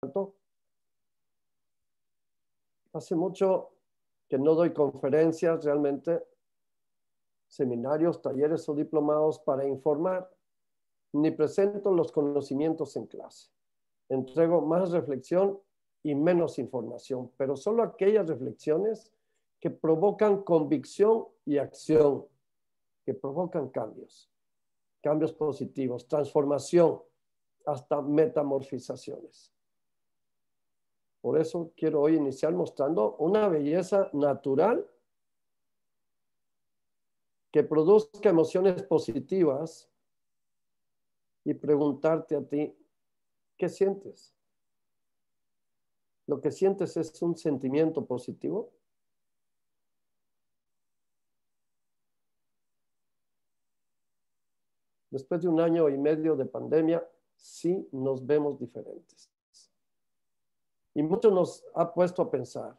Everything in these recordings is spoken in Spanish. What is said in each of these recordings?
encantó. Hace mucho que no doy conferencias, realmente, seminarios, talleres o diplomados para informar, ni presento los conocimientos en clase. Entrego más reflexión y menos información, pero solo aquellas reflexiones que provocan convicción y acción, que provocan cambios positivos, transformación, hasta metamorfizaciones. Por eso quiero hoy iniciar mostrando una belleza natural que produzca emociones positivas y preguntarte a ti, ¿qué sientes? ¿Lo que sientes es un sentimiento positivo? Después de 1 año y medio de pandemia, sí nos vemos diferentes. Y mucho nos ha puesto a pensar.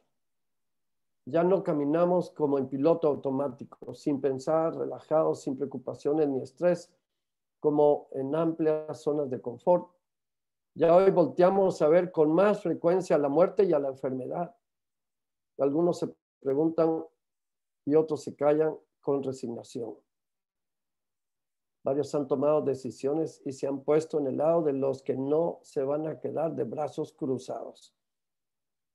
Ya no caminamos como en piloto automático, sin pensar, relajados, sin preocupaciones ni estrés, como en amplias zonas de confort. Ya hoy volteamos a ver con más frecuencia a la muerte y a la enfermedad. Algunos se preguntan y otros se callan con resignación. Varios han tomado decisiones y se han puesto en el lado de los que no se van a quedar de brazos cruzados.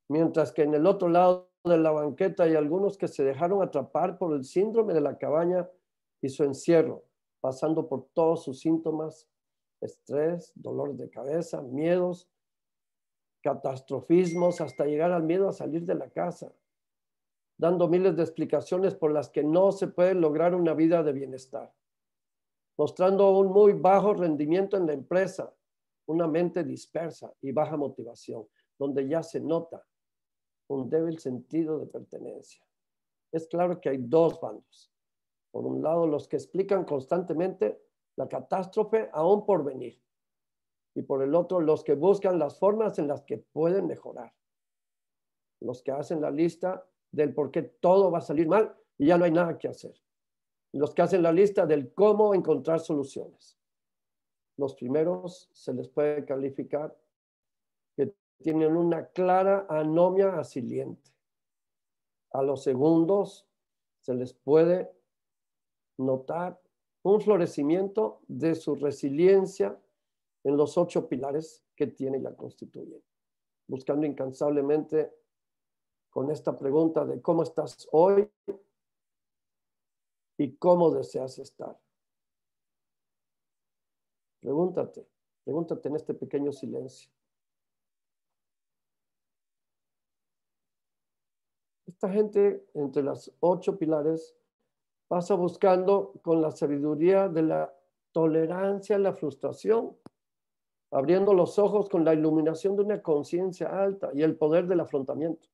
Mientras que en el otro lado de la banqueta hay algunos que se dejaron atrapar por el síndrome de la cabaña y su encierro, pasando por todos sus síntomas, estrés, dolores de cabeza, miedos, catastrofismos, hasta llegar al miedo a salir de la casa, dando miles de explicaciones por las que no se puede lograr una vida de bienestar, mostrando un muy bajo rendimiento en la empresa, una mente dispersa y baja motivación, donde ya se nota un débil sentido de pertenencia. Es claro que hay dos bandos. Por un lado, los que explican constantemente la catástrofe aún por venir. Y por el otro, los que buscan las formas en las que pueden mejorar. Los que hacen la lista del por qué todo va a salir mal y ya no hay nada que hacer. Y los que hacen la lista del cómo encontrar soluciones. Los primeros se les puede calificar que tienen una clara anomia asiliente. A los segundos se les puede notar un florecimiento de su resiliencia en los 8 pilares que tiene y la constituyen, buscando incansablemente con esta pregunta de cómo estás hoy y cómo deseas estar. Pregúntate en este pequeño silencio. Esta gente, entre las 8 pilares, pasa buscando con la sabiduría de la tolerancia a la frustración, abriendo los ojos con la iluminación de una conciencia alta y el poder del afrontamiento,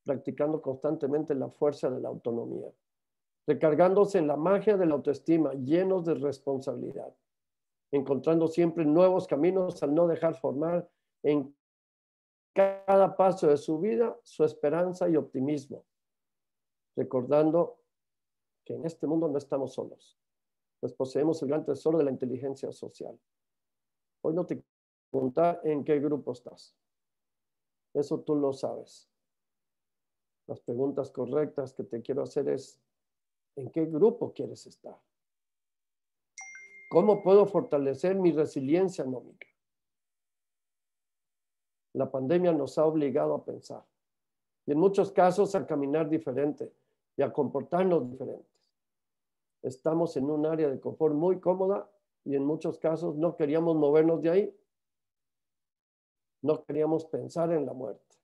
practicando constantemente la fuerza de la autonomía, recargándose en la magia de la autoestima, llenos de responsabilidad, encontrando siempre nuevos caminos al no dejar formar en cada paso de su vida su esperanza y optimismo, recordando que en este mundo no estamos solos, pues poseemos el gran tesoro de la inteligencia social. Hoy no te preguntar en qué grupo estás. Eso tú lo sabes. Las preguntas correctas que te quiero hacer es, ¿en qué grupo quieres estar? ¿Cómo puedo fortalecer mi resiliencia anómica? La pandemia nos ha obligado a pensar y en muchos casos a caminar diferente y a comportarnos diferentes. Estamos en un área de confort muy cómoda y en muchos casos no queríamos movernos de ahí. No queríamos pensar en la muerte.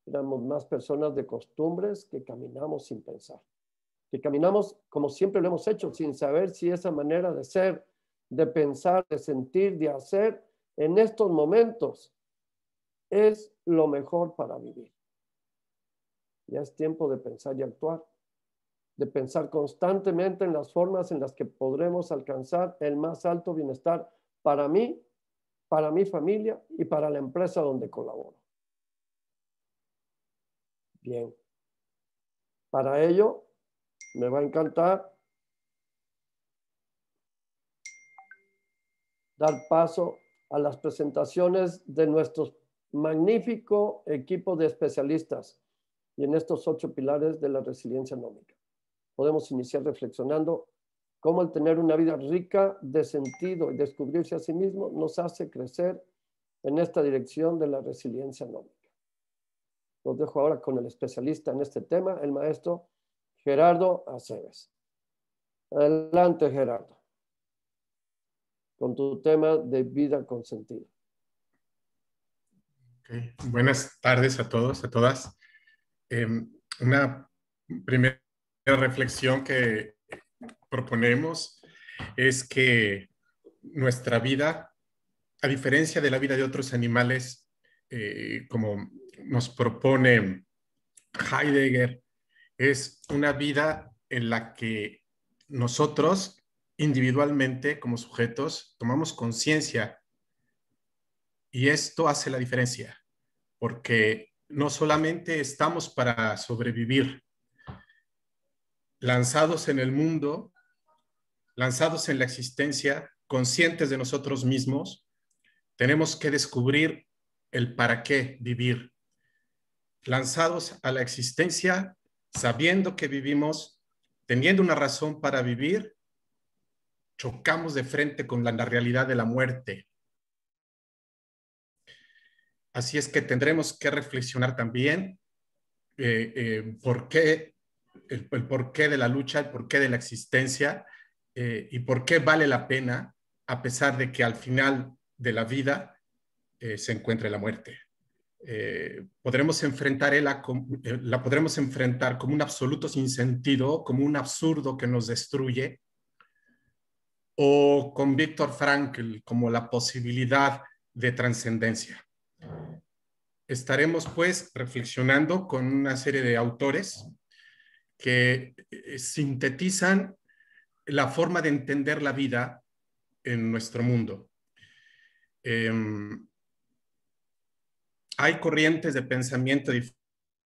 Éramos más personas de costumbres que caminamos sin pensar, que caminamos como siempre lo hemos hecho, sin saber si esa manera de ser, de pensar, de sentir, de hacer, en estos momentos es lo mejor para vivir. Ya es tiempo de pensar y actuar, de pensar constantemente en las formas en las que podremos alcanzar el más alto bienestar para mí, para mi familia y para la empresa donde colaboro. Bien. Para ello, me va a encantar dar paso a las presentaciones de nuestros magnífico equipo de especialistas y en estos 8 pilares de la resiliencia nómica. Podemos iniciar reflexionando cómo el tener una vida rica de sentido y descubrirse a sí mismo nos hace crecer en esta dirección de la resiliencia nómica. Los dejo ahora con el especialista en este tema, el maestro Gerardo Aceves. Adelante, Gerardo, con tu tema de vida con sentido. Okay. Buenas tardes a todos, a todas. Una primera reflexión que proponemos es que nuestra vida, a diferencia de la vida de otros animales, como nos propone Heidegger, es una vida en la que nosotros individualmente como sujetos tomamos conciencia y esto hace la diferencia, porque no solamente estamos para sobrevivir, lanzados en el mundo, lanzados en la existencia, conscientes de nosotros mismos, tenemos que descubrir el para qué vivir. Lanzados a la existencia, sabiendo que vivimos, teniendo una razón para vivir, chocamos de frente con la realidad de la muerte. Así es que tendremos que reflexionar también por qué, el porqué de la lucha, el porqué de la existencia y por qué vale la pena, a pesar de que al final de la vida se encuentre la muerte. Podremos la podremos enfrentar como un absoluto sinsentido, como un absurdo que nos destruye, o con Viktor Frankl como la posibilidad de trascendencia. Estaremos pues reflexionando con una serie de autores que sintetizan la forma de entender la vida en nuestro mundo. Hay corrientes de pensamiento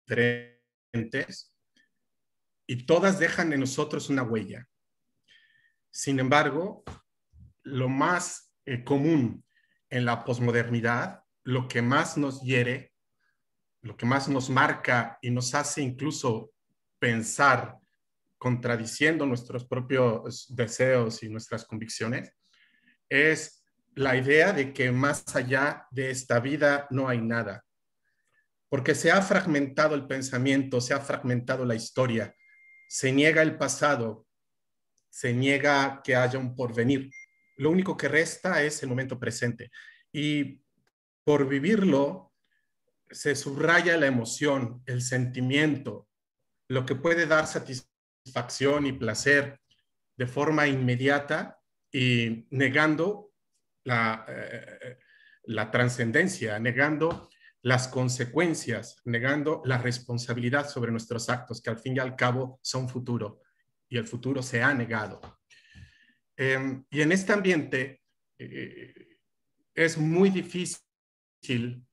diferentes y todas dejan en nosotros una huella. Sin embargo, lo más común en la posmodernidad, lo que más nos hiere, lo que más nos marca y nos hace incluso pensar contradiciendo nuestros propios deseos y nuestras convicciones, es la idea de que más allá de esta vida no hay nada. Porque se ha fragmentado el pensamiento, se ha fragmentado la historia, se niega el pasado, se niega que haya un porvenir. Lo único que resta es el momento presente. Y por vivirlo, se subraya la emoción, el sentimiento, lo que puede dar satisfacción y placer de forma inmediata y negando la trascendencia, negando las consecuencias, negando la responsabilidad sobre nuestros actos, que al fin y al cabo son futuro, y el futuro se ha negado. Y en este ambiente es muy difícil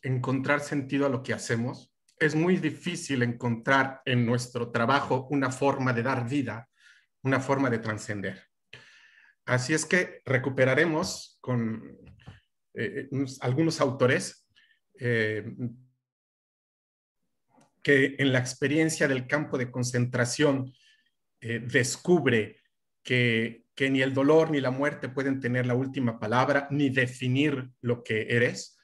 encontrar sentido a lo que hacemos. Es muy difícil encontrar en nuestro trabajo una forma de dar vida, una forma de trascender. Así es que recuperaremos con algunos autores que en la experiencia del campo de concentración descubre que ni el dolor ni la muerte pueden tener la última palabra, ni definir lo que eres.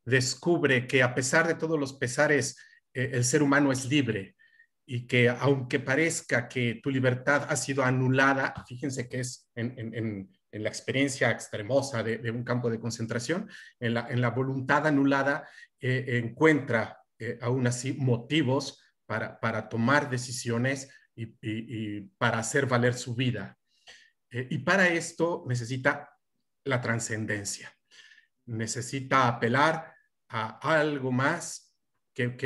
Descubre que a pesar de todos los pesares, el ser humano es libre y que aunque parezca que tu libertad ha sido anulada, fíjense que es en la experiencia extremosa de un campo de concentración, en la voluntad anulada encuentra aún así motivos para tomar decisiones y para hacer valer su vida. Y para esto necesita la trascendencia, necesita apelar a algo más que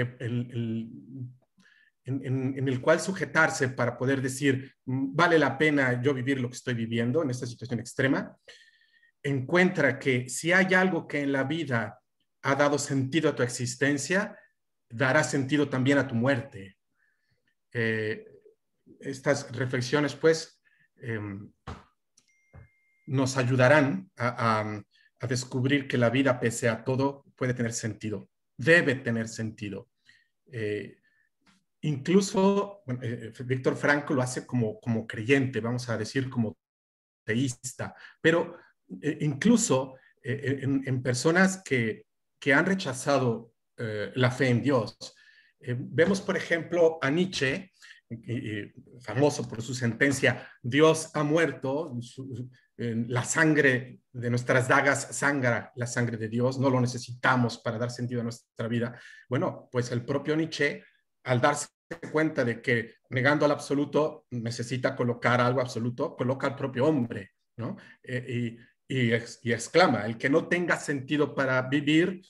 en el cual sujetarse para poder decir, vale la pena yo vivir lo que estoy viviendo en esta situación extrema. Encuentra que si hay algo que en la vida ha dado sentido a tu existencia, dará sentido también a tu muerte. Estas reflexiones, pues, nos ayudarán a descubrir que la vida, pese a todo, puede tener sentido, debe tener sentido. Incluso, bueno, Víctor Frankl lo hace como creyente, vamos a decir como teísta, pero incluso en personas que han rechazado la fe en Dios. Vemos, por ejemplo, a Nietzsche, famoso por su sentencia, Dios ha muerto, la sangre de nuestras dagas sangra la sangre de Dios, no lo necesitamos para dar sentido a nuestra vida. Bueno, pues el propio Nietzsche, al darse cuenta de que negando al absoluto necesita colocar algo absoluto, coloca al propio hombre, ¿no? Y exclama, el que no tenga sentido para vivir,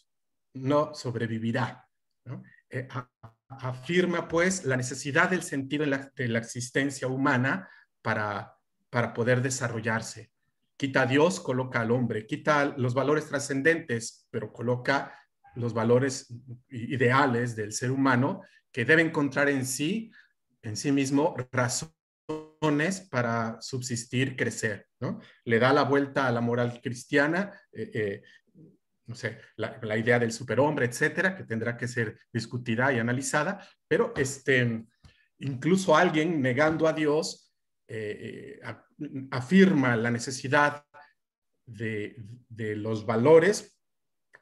no sobrevivirá, ¿no? Afirma pues la necesidad del sentido de la existencia humana para poder desarrollarse. Quita a Dios, coloca al hombre, quita los valores trascendentes, pero coloca los valores ideales del ser humano que debe encontrar en sí mismo razones para subsistir, crecer, ¿no? Le da la vuelta a la moral cristiana, no sé, la idea del superhombre, etcétera, que tendrá que ser discutida y analizada, pero incluso alguien negando a Dios afirma la necesidad de los valores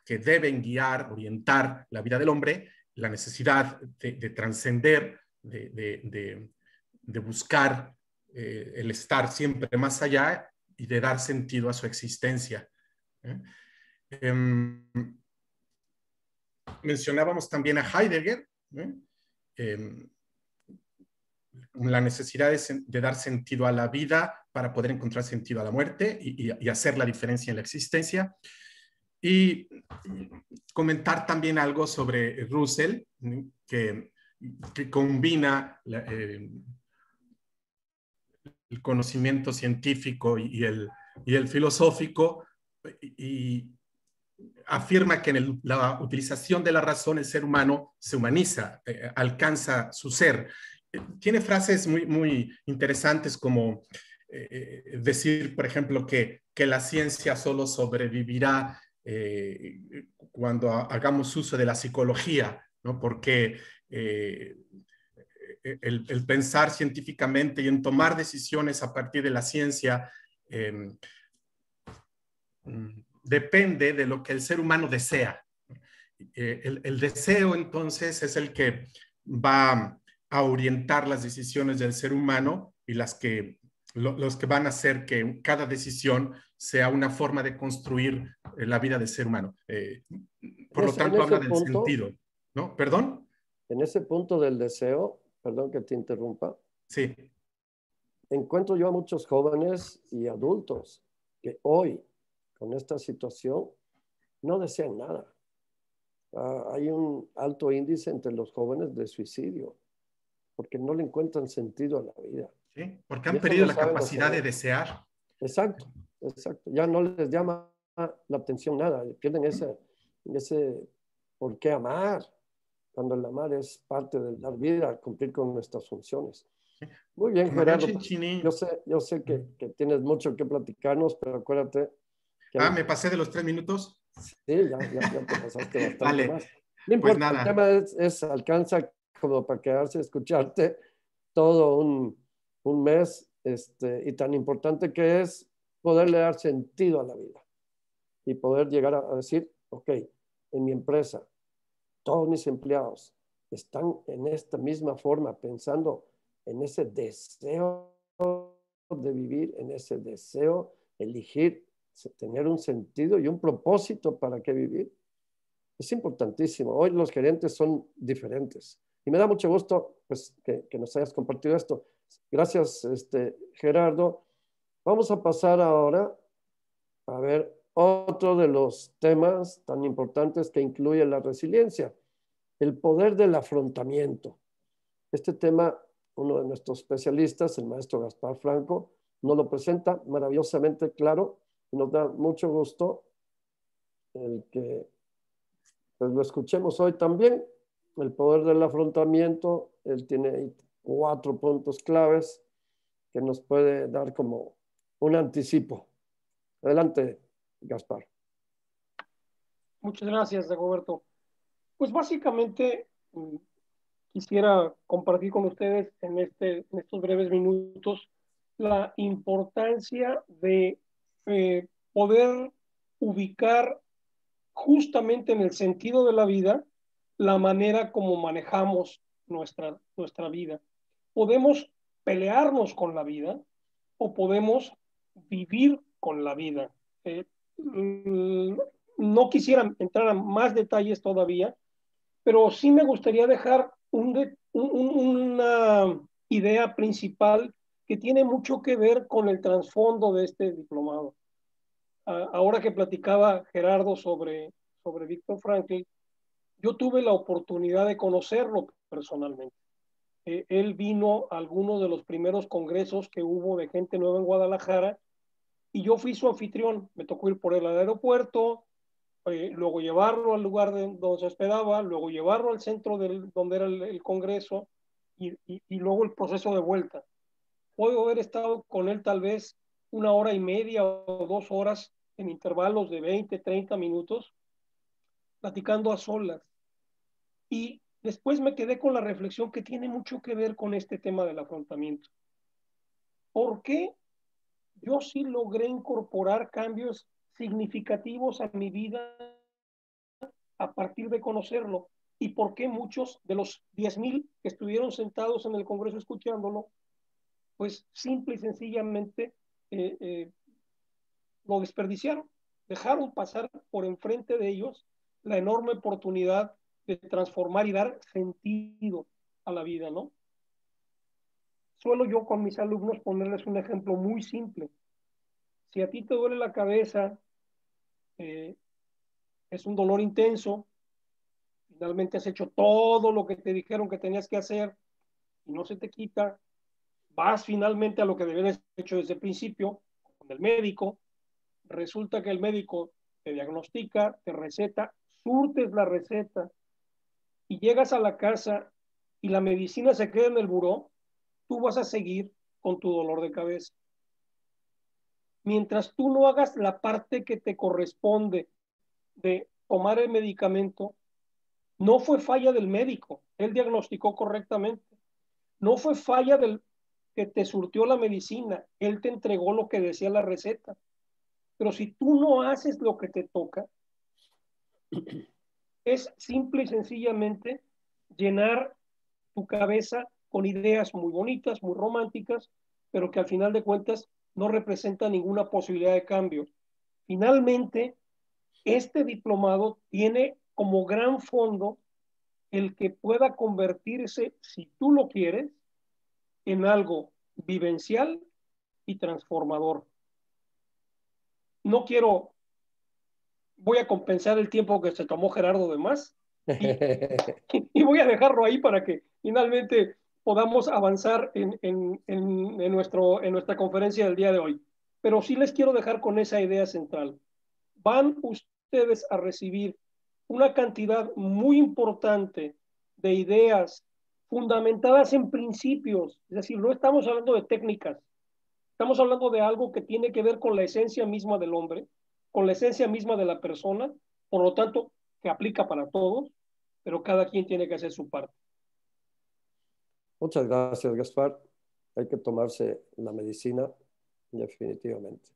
que deben guiar, orientar la vida del hombre, la necesidad de trascender, de buscar el estar siempre más allá y de dar sentido a su existencia. Mencionábamos también a Heidegger, la necesidad de dar sentido a la vida para poder encontrar sentido a la muerte y hacer la diferencia en la existencia. Y comentar también algo sobre Russell, que combina el conocimiento científico y el filosófico y afirma que en la utilización de la razón el ser humano se humaniza, alcanza su ser. Tiene frases muy, muy interesantes como decir, por ejemplo, que la ciencia solo sobrevivirá cuando hagamos uso de la psicología, ¿no? Porque el pensar científicamente y en tomar decisiones a partir de la ciencia depende de lo que el ser humano desea. El deseo, entonces, es el que va a orientar las decisiones del ser humano y los que van a hacer que cada decisión sea una forma de construir la vida del ser humano. Por lo tanto, habla del sentido, ¿no? ¿Perdón? En ese punto del deseo, perdón que te interrumpa, sí, encuentro yo a muchos jóvenes y adultos que hoy, con esta situación, no desean nada. Hay un alto índice entre los jóvenes de suicidio, porque no le encuentran sentido a la vida. Sí, porque han perdido la capacidad de desear. Exacto, exacto. Ya no les llama la atención nada, pierden ese por qué amar, cuando el amar es parte de la vida, cumplir con nuestras funciones. Muy bien, Gerardo. Yo sé que tienes mucho que platicarnos, pero acuérdate que... me pasé de los 3 minutos. Sí, ya te pasaste bastante vale. más. No importa, pues nada. El tema alcanza como para quedarse, escucharte todo un mes, y tan importante que es poderle dar sentido a la vida y poder llegar a decir, ok, en mi empresa, todos mis empleados están en esta misma forma, pensando en ese deseo de vivir, en ese deseo de elegir, tener un sentido y un propósito para qué vivir. Es importantísimo. Hoy los gerentes son diferentes. Y me da mucho gusto pues, que nos hayas compartido esto. Gracias, Gerardo. Vamos a pasar ahora a ver otro de los temas tan importantes que incluye la resiliencia, el poder del afrontamiento. Este tema, uno de nuestros especialistas, el maestro Gaspar Franco, nos lo presenta maravillosamente claro y nos da mucho gusto el que pues, lo escuchemos hoy también. El poder del afrontamiento, él tiene 4 puntos claves que nos puede dar como un anticipo. Adelante, Gaspar. Muchas gracias, Dagoberto. Pues básicamente quisiera compartir con ustedes en estos breves minutos la importancia de poder ubicar justamente en el sentido de la vida la manera como manejamos nuestra vida. Podemos pelearnos con la vida o podemos vivir con la vida. No quisiera entrar a más detalles todavía, pero sí me gustaría dejar una idea principal que tiene mucho que ver con el trasfondo de este diplomado. Ahora que platicaba Gerardo sobre Víctor Frankl, yo tuve la oportunidad de conocerlo personalmente. Él vino a algunos de los primeros congresos que hubo de gente nueva en Guadalajara y yo fui su anfitrión. Me tocó ir por él al aeropuerto, luego llevarlo al lugar donde se hospedaba, luego llevarlo al centro donde era el congreso y luego el proceso de vuelta. Puedo haber estado con él tal vez 1 hora y media o 2 horas en intervalos de 20, 30 minutos, platicando a solas. Y después me quedé con la reflexión que tiene mucho que ver con este tema del afrontamiento. ¿Por qué yo sí logré incorporar cambios significativos a mi vida a partir de conocerlo? ¿Y por qué muchos de los 10,000 que estuvieron sentados en el Congreso escuchándolo, pues simple y sencillamente lo desperdiciaron? Dejaron pasar por enfrente de ellos la enorme oportunidad de transformar y dar sentido a la vida, ¿no? Suelo yo con mis alumnos ponerles un ejemplo muy simple. Si a ti te duele la cabeza, es un dolor intenso, finalmente has hecho todo lo que te dijeron que tenías que hacer y no se te quita, vas finalmente a lo que debías haber hecho desde el principio, con el médico, resulta que el médico te diagnostica, te receta, surtes la receta y llegas a la casa y la medicina se queda en el buró, tú vas a seguir con tu dolor de cabeza. Mientras tú no hagas la parte que te corresponde de tomar el medicamento, no fue falla del médico, él diagnosticó correctamente. No fue falla del que te surtió la medicina, él te entregó lo que decía la receta. Pero si tú no haces lo que te toca, es simple y sencillamente llenar tu cabeza con ideas muy bonitas, muy románticas, pero que al final de cuentas no representan ninguna posibilidad de cambio. Finalmente, este diplomado tiene como gran fondo el que pueda convertirse, si tú lo quieres, en algo vivencial y transformador. No quiero, voy a compensar el tiempo que se tomó Gerardo de más y voy a dejarlo ahí para que finalmente podamos avanzar en nuestra conferencia del día de hoy. Pero sí les quiero dejar con esa idea central. Van ustedes a recibir una cantidad muy importante de ideas fundamentadas en principios, es decir, no estamos hablando de técnicas, estamos hablando de algo que tiene que ver con la esencia misma del hombre, con la esencia misma de la persona, por lo tanto, que aplica para todos, pero cada quien tiene que hacer su parte. Muchas gracias, Gaspar. Hay que tomarse la medicina, definitivamente.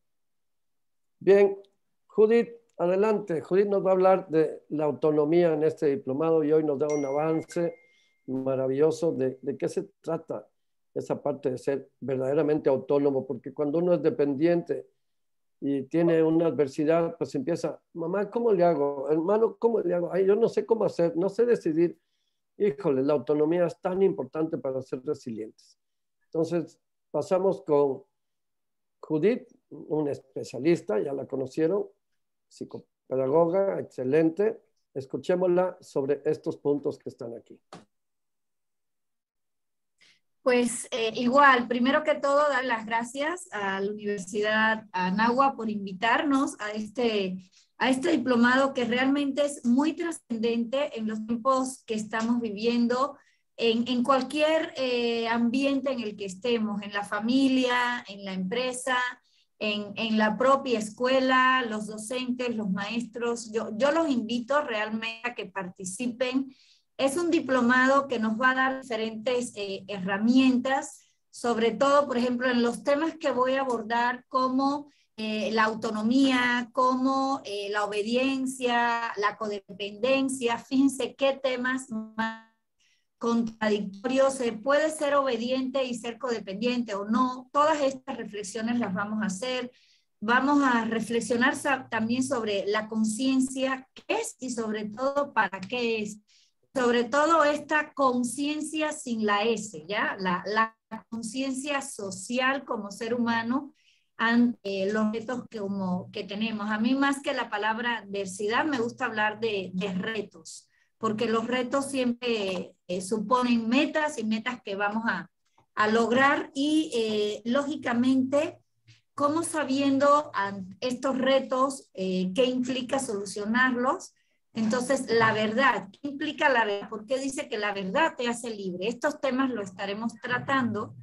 Bien, Judith, adelante. Judith nos va a hablar de la autonomía en este diplomado y hoy nos da un avance maravilloso de qué se trata esa parte de ser verdaderamente autónomo, porque cuando uno es dependiente y tiene una adversidad, pues empieza, mamá, ¿cómo le hago? Hermano, ¿cómo le hago? Ay, yo no sé cómo hacer, no sé decidir. Híjole, la autonomía es tan importante para ser resilientes. Entonces, pasamos con Judith, una especialista, ya la conocieron, psicopedagoga, excelente. Escuchémosla sobre estos puntos que están aquí. Pues igual, primero que todo, dar las gracias a la Universidad Anáhuac por invitarnos a este diplomado que realmente es muy trascendente en los tiempos que estamos viviendo, en cualquier ambiente en el que estemos, en la familia, en la empresa, en la propia escuela, los docentes, los maestros. Yo los invito realmente a que participen. Es un diplomado que nos va a dar diferentes herramientas, sobre todo, por ejemplo, en los temas que voy a abordar, como la autonomía, como la obediencia, la codependencia. Fíjense qué temas más contradictorios. ¿Se puede ser obediente y ser codependiente o no? Todas estas reflexiones las vamos a hacer. Vamos a reflexionar también sobre la conciencia, qué es y sobre todo para qué es. Sobre todo esta conciencia sin la S, ¿ya? La conciencia social como ser humano ante los retos que tenemos. A mí, más que la palabra diversidad, me gusta hablar de retos, porque los retos siempre suponen metas y metas que vamos a lograr y lógicamente, cómo sabiendo estos retos, qué implica solucionarlos. Entonces, la verdad, ¿qué implica la verdad? ¿Por qué dice que la verdad te hace libre? Estos temas los estaremos tratando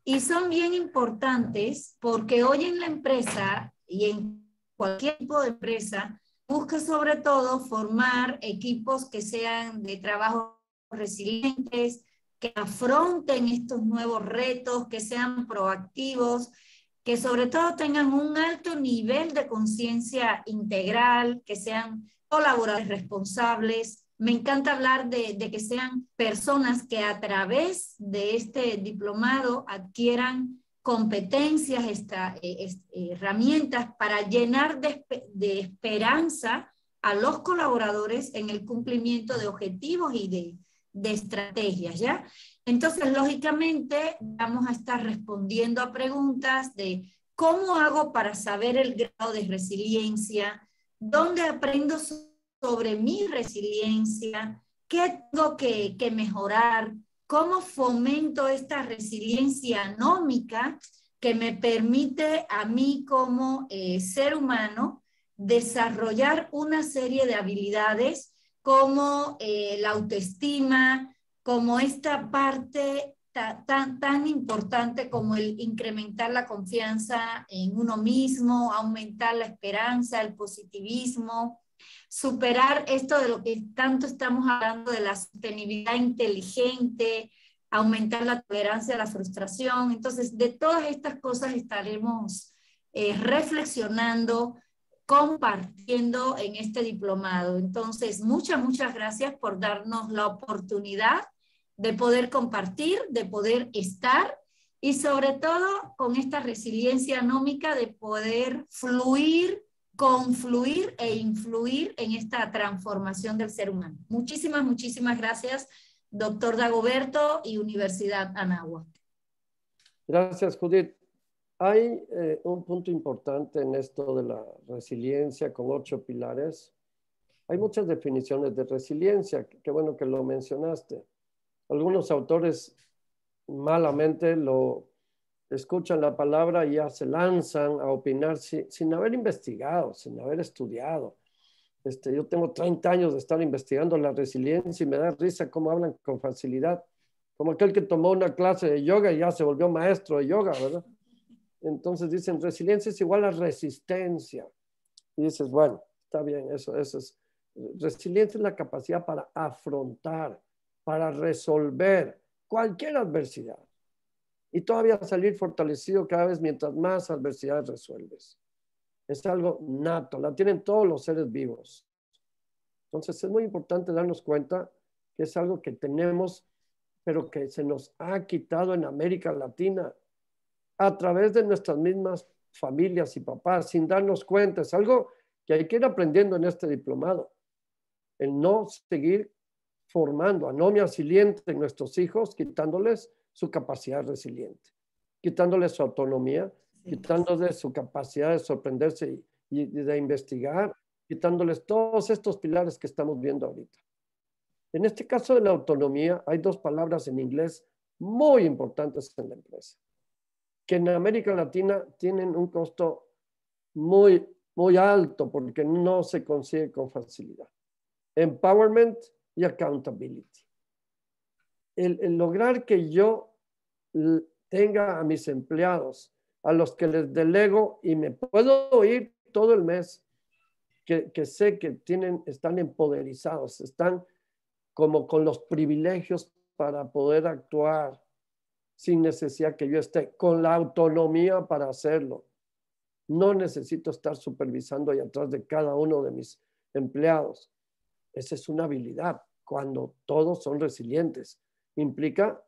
y son bien importantes porque hoy en la empresa y en cualquier tipo de empresa, busca sobre todo formar equipos que sean de trabajo resilientes, que afronten estos nuevos retos, que sean proactivos, que sobre todo tengan un alto nivel de conciencia integral, que sean colaboradores responsables. Me encanta hablar de que sean personas que a través de este diplomado adquieran competencias, herramientas para llenar de esperanza a los colaboradores en el cumplimiento de objetivos y de estrategias, ¿ya? Entonces, lógicamente, vamos a estar respondiendo a preguntas de cómo hago para saber el grado de resiliencia, dónde aprendo sobre mi resiliencia, qué tengo que mejorar, cómo fomento esta resiliencia anómica que me permite a mí como ser humano desarrollar una serie de habilidades como la autoestima, como esta parte tan importante como el incrementar la confianza en uno mismo, aumentar la esperanza, el positivismo, superar esto de lo que tanto estamos hablando de la sostenibilidad inteligente, aumentar la tolerancia a la frustración. Entonces, de todas estas cosas estaremos reflexionando, compartiendo en este diplomado. Entonces, muchas gracias por darnos la oportunidad de poder compartir, de poder estar y sobre todo con esta resiliencia anómica de poder fluir, confluir e influir en esta transformación del ser humano. Muchísimas gracias, doctor Dagoberto y Universidad Anáhuac. Gracias, Judith. Hay un punto importante en esto de la resiliencia con 8 pilares. Hay muchas definiciones de resiliencia, qué bueno que lo mencionaste. Algunos autores malamente lo escuchan la palabra y ya se lanzan a opinar sin haber investigado, sin haber estudiado. Yo tengo 30 años de estar investigando la resiliencia y me da risa cómo hablan con facilidad, como aquel que tomó una clase de yoga y ya se volvió maestro de yoga, ¿verdad? Entonces dicen, resiliencia es igual a resistencia. Y dices, bueno, está bien, eso es. Resiliencia es la capacidad para afrontar, para resolver cualquier adversidad. Y todavía salir fortalecido cada vez mientras más adversidades resuelves. Es algo nato, la tienen todos los seres vivos. Entonces es muy importante darnos cuenta que es algo que tenemos, pero que se nos ha quitado en América Latina a través de nuestras mismas familias y papás, sin darnos cuenta. Es algo que hay que ir aprendiendo en este diplomado. El no seguir formando anomia resiliente en nuestros hijos, quitándoles su capacidad resiliente, quitándoles su autonomía, quitándoles su capacidad de sorprenderse y de investigar, quitándoles todos estos pilares que estamos viendo ahorita. En este caso de la autonomía, hay 2 palabras en inglés muy importantes en la empresa, que en América Latina tienen un costo muy alto porque no se consigue con facilidad. Empowerment y accountability. El lograr que yo tenga a mis empleados a los que les delego y me puedo ir todo el mes, que sé que están empoderizados, están como con los privilegios para poder actuar sin necesidad que yo esté, con la autonomía para hacerlo. No necesito estar supervisando ahí atrás de cada uno de mis empleados. Esa es una habilidad cuando todos son resilientes. Implica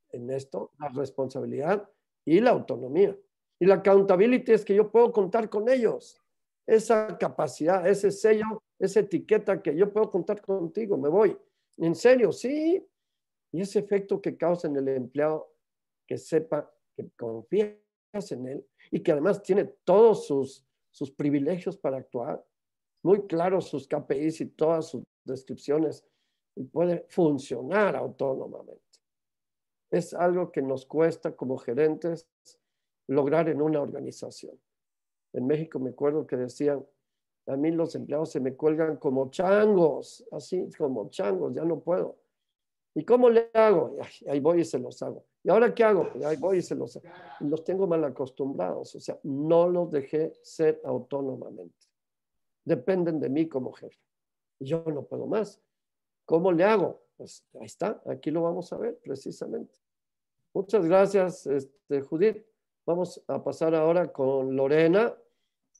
en esto la responsabilidad y la autonomía. Y la accountability es que yo puedo contar con ellos. Esa capacidad, ese sello, esa etiqueta que yo puedo contar contigo, me voy. ¿En serio? Sí. Y ese efecto que causa en el empleado, que sepa que confías en él y que además tiene todos sus privilegios para actuar, muy claros sus KPIs y todas sus descripciones, y puede funcionar autónomamente. Es algo que nos cuesta como gerentes lograr en una organización. En México me acuerdo que decían, a mí los empleados se me cuelgan como changos, así como changos, ya no puedo. ¿Y cómo le hago? Ahí voy y se los hago. ¿Y ahora qué hago? Ahí voy y se los hago. Y los tengo mal acostumbrados, o sea, no los dejé ser autónomamente. Dependen de mí como jefe. Y yo no puedo más. ¿Cómo le hago? Pues ahí está, aquí lo vamos a ver precisamente. Muchas gracias, Judith. Vamos a pasar ahora con Lorena,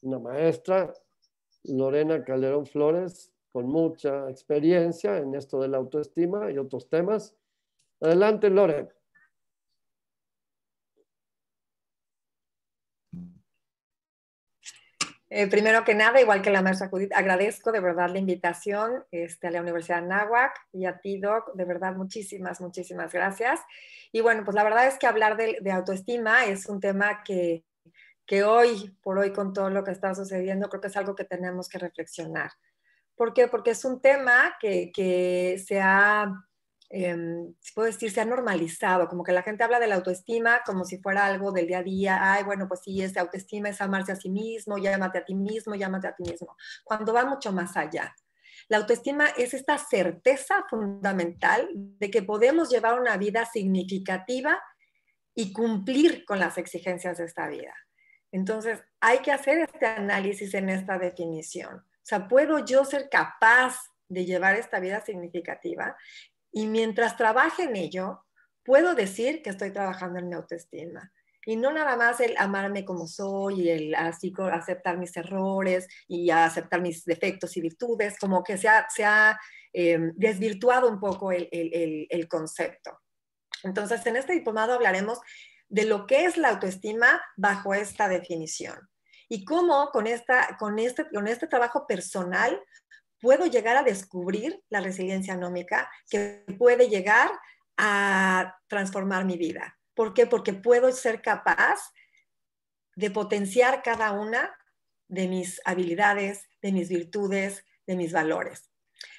una maestra, Lorena Calderón Flores, con mucha experiencia en esto de la autoestima y otros temas. Adelante, Lorena. Primero que nada, igual que la maestra Judith, agradezco de verdad la invitación a la Universidad de Anáhuac y a ti, Doc, de verdad muchísimas, muchísimas gracias. Y bueno, pues la verdad es que hablar de autoestima es un tema que hoy por hoy con todo lo que está sucediendo, creo que es algo que tenemos que reflexionar. ¿Por qué? Porque es un tema que se ha si puedo decir, se ha normalizado, como que la gente habla de la autoestima como si fuera algo del día a día. Ay, bueno, pues sí, autoestima es amarse a sí mismo, llámate a ti mismo, llámate a ti mismo, cuando va mucho más allá. La autoestima es esta certeza fundamental de que podemos llevar una vida significativa y cumplir con las exigencias de esta vida. Entonces, hay que hacer este análisis en esta definición. O sea, ¿puedo yo ser capaz de llevar esta vida significativa? Y mientras trabaje en ello, puedo decir que estoy trabajando en mi autoestima. Y no nada más el amarme como soy y el así aceptar mis errores y aceptar mis defectos y virtudes, como que se ha desvirtuado un poco el concepto. Entonces, en este diplomado hablaremos de lo que es la autoestima bajo esta definición y cómo con este trabajo personal puedo llegar a descubrir la resiliencia anómica que puede llegar a transformar mi vida. ¿Por qué? Porque puedo ser capaz de potenciar cada una de mis habilidades, de mis virtudes, de mis valores.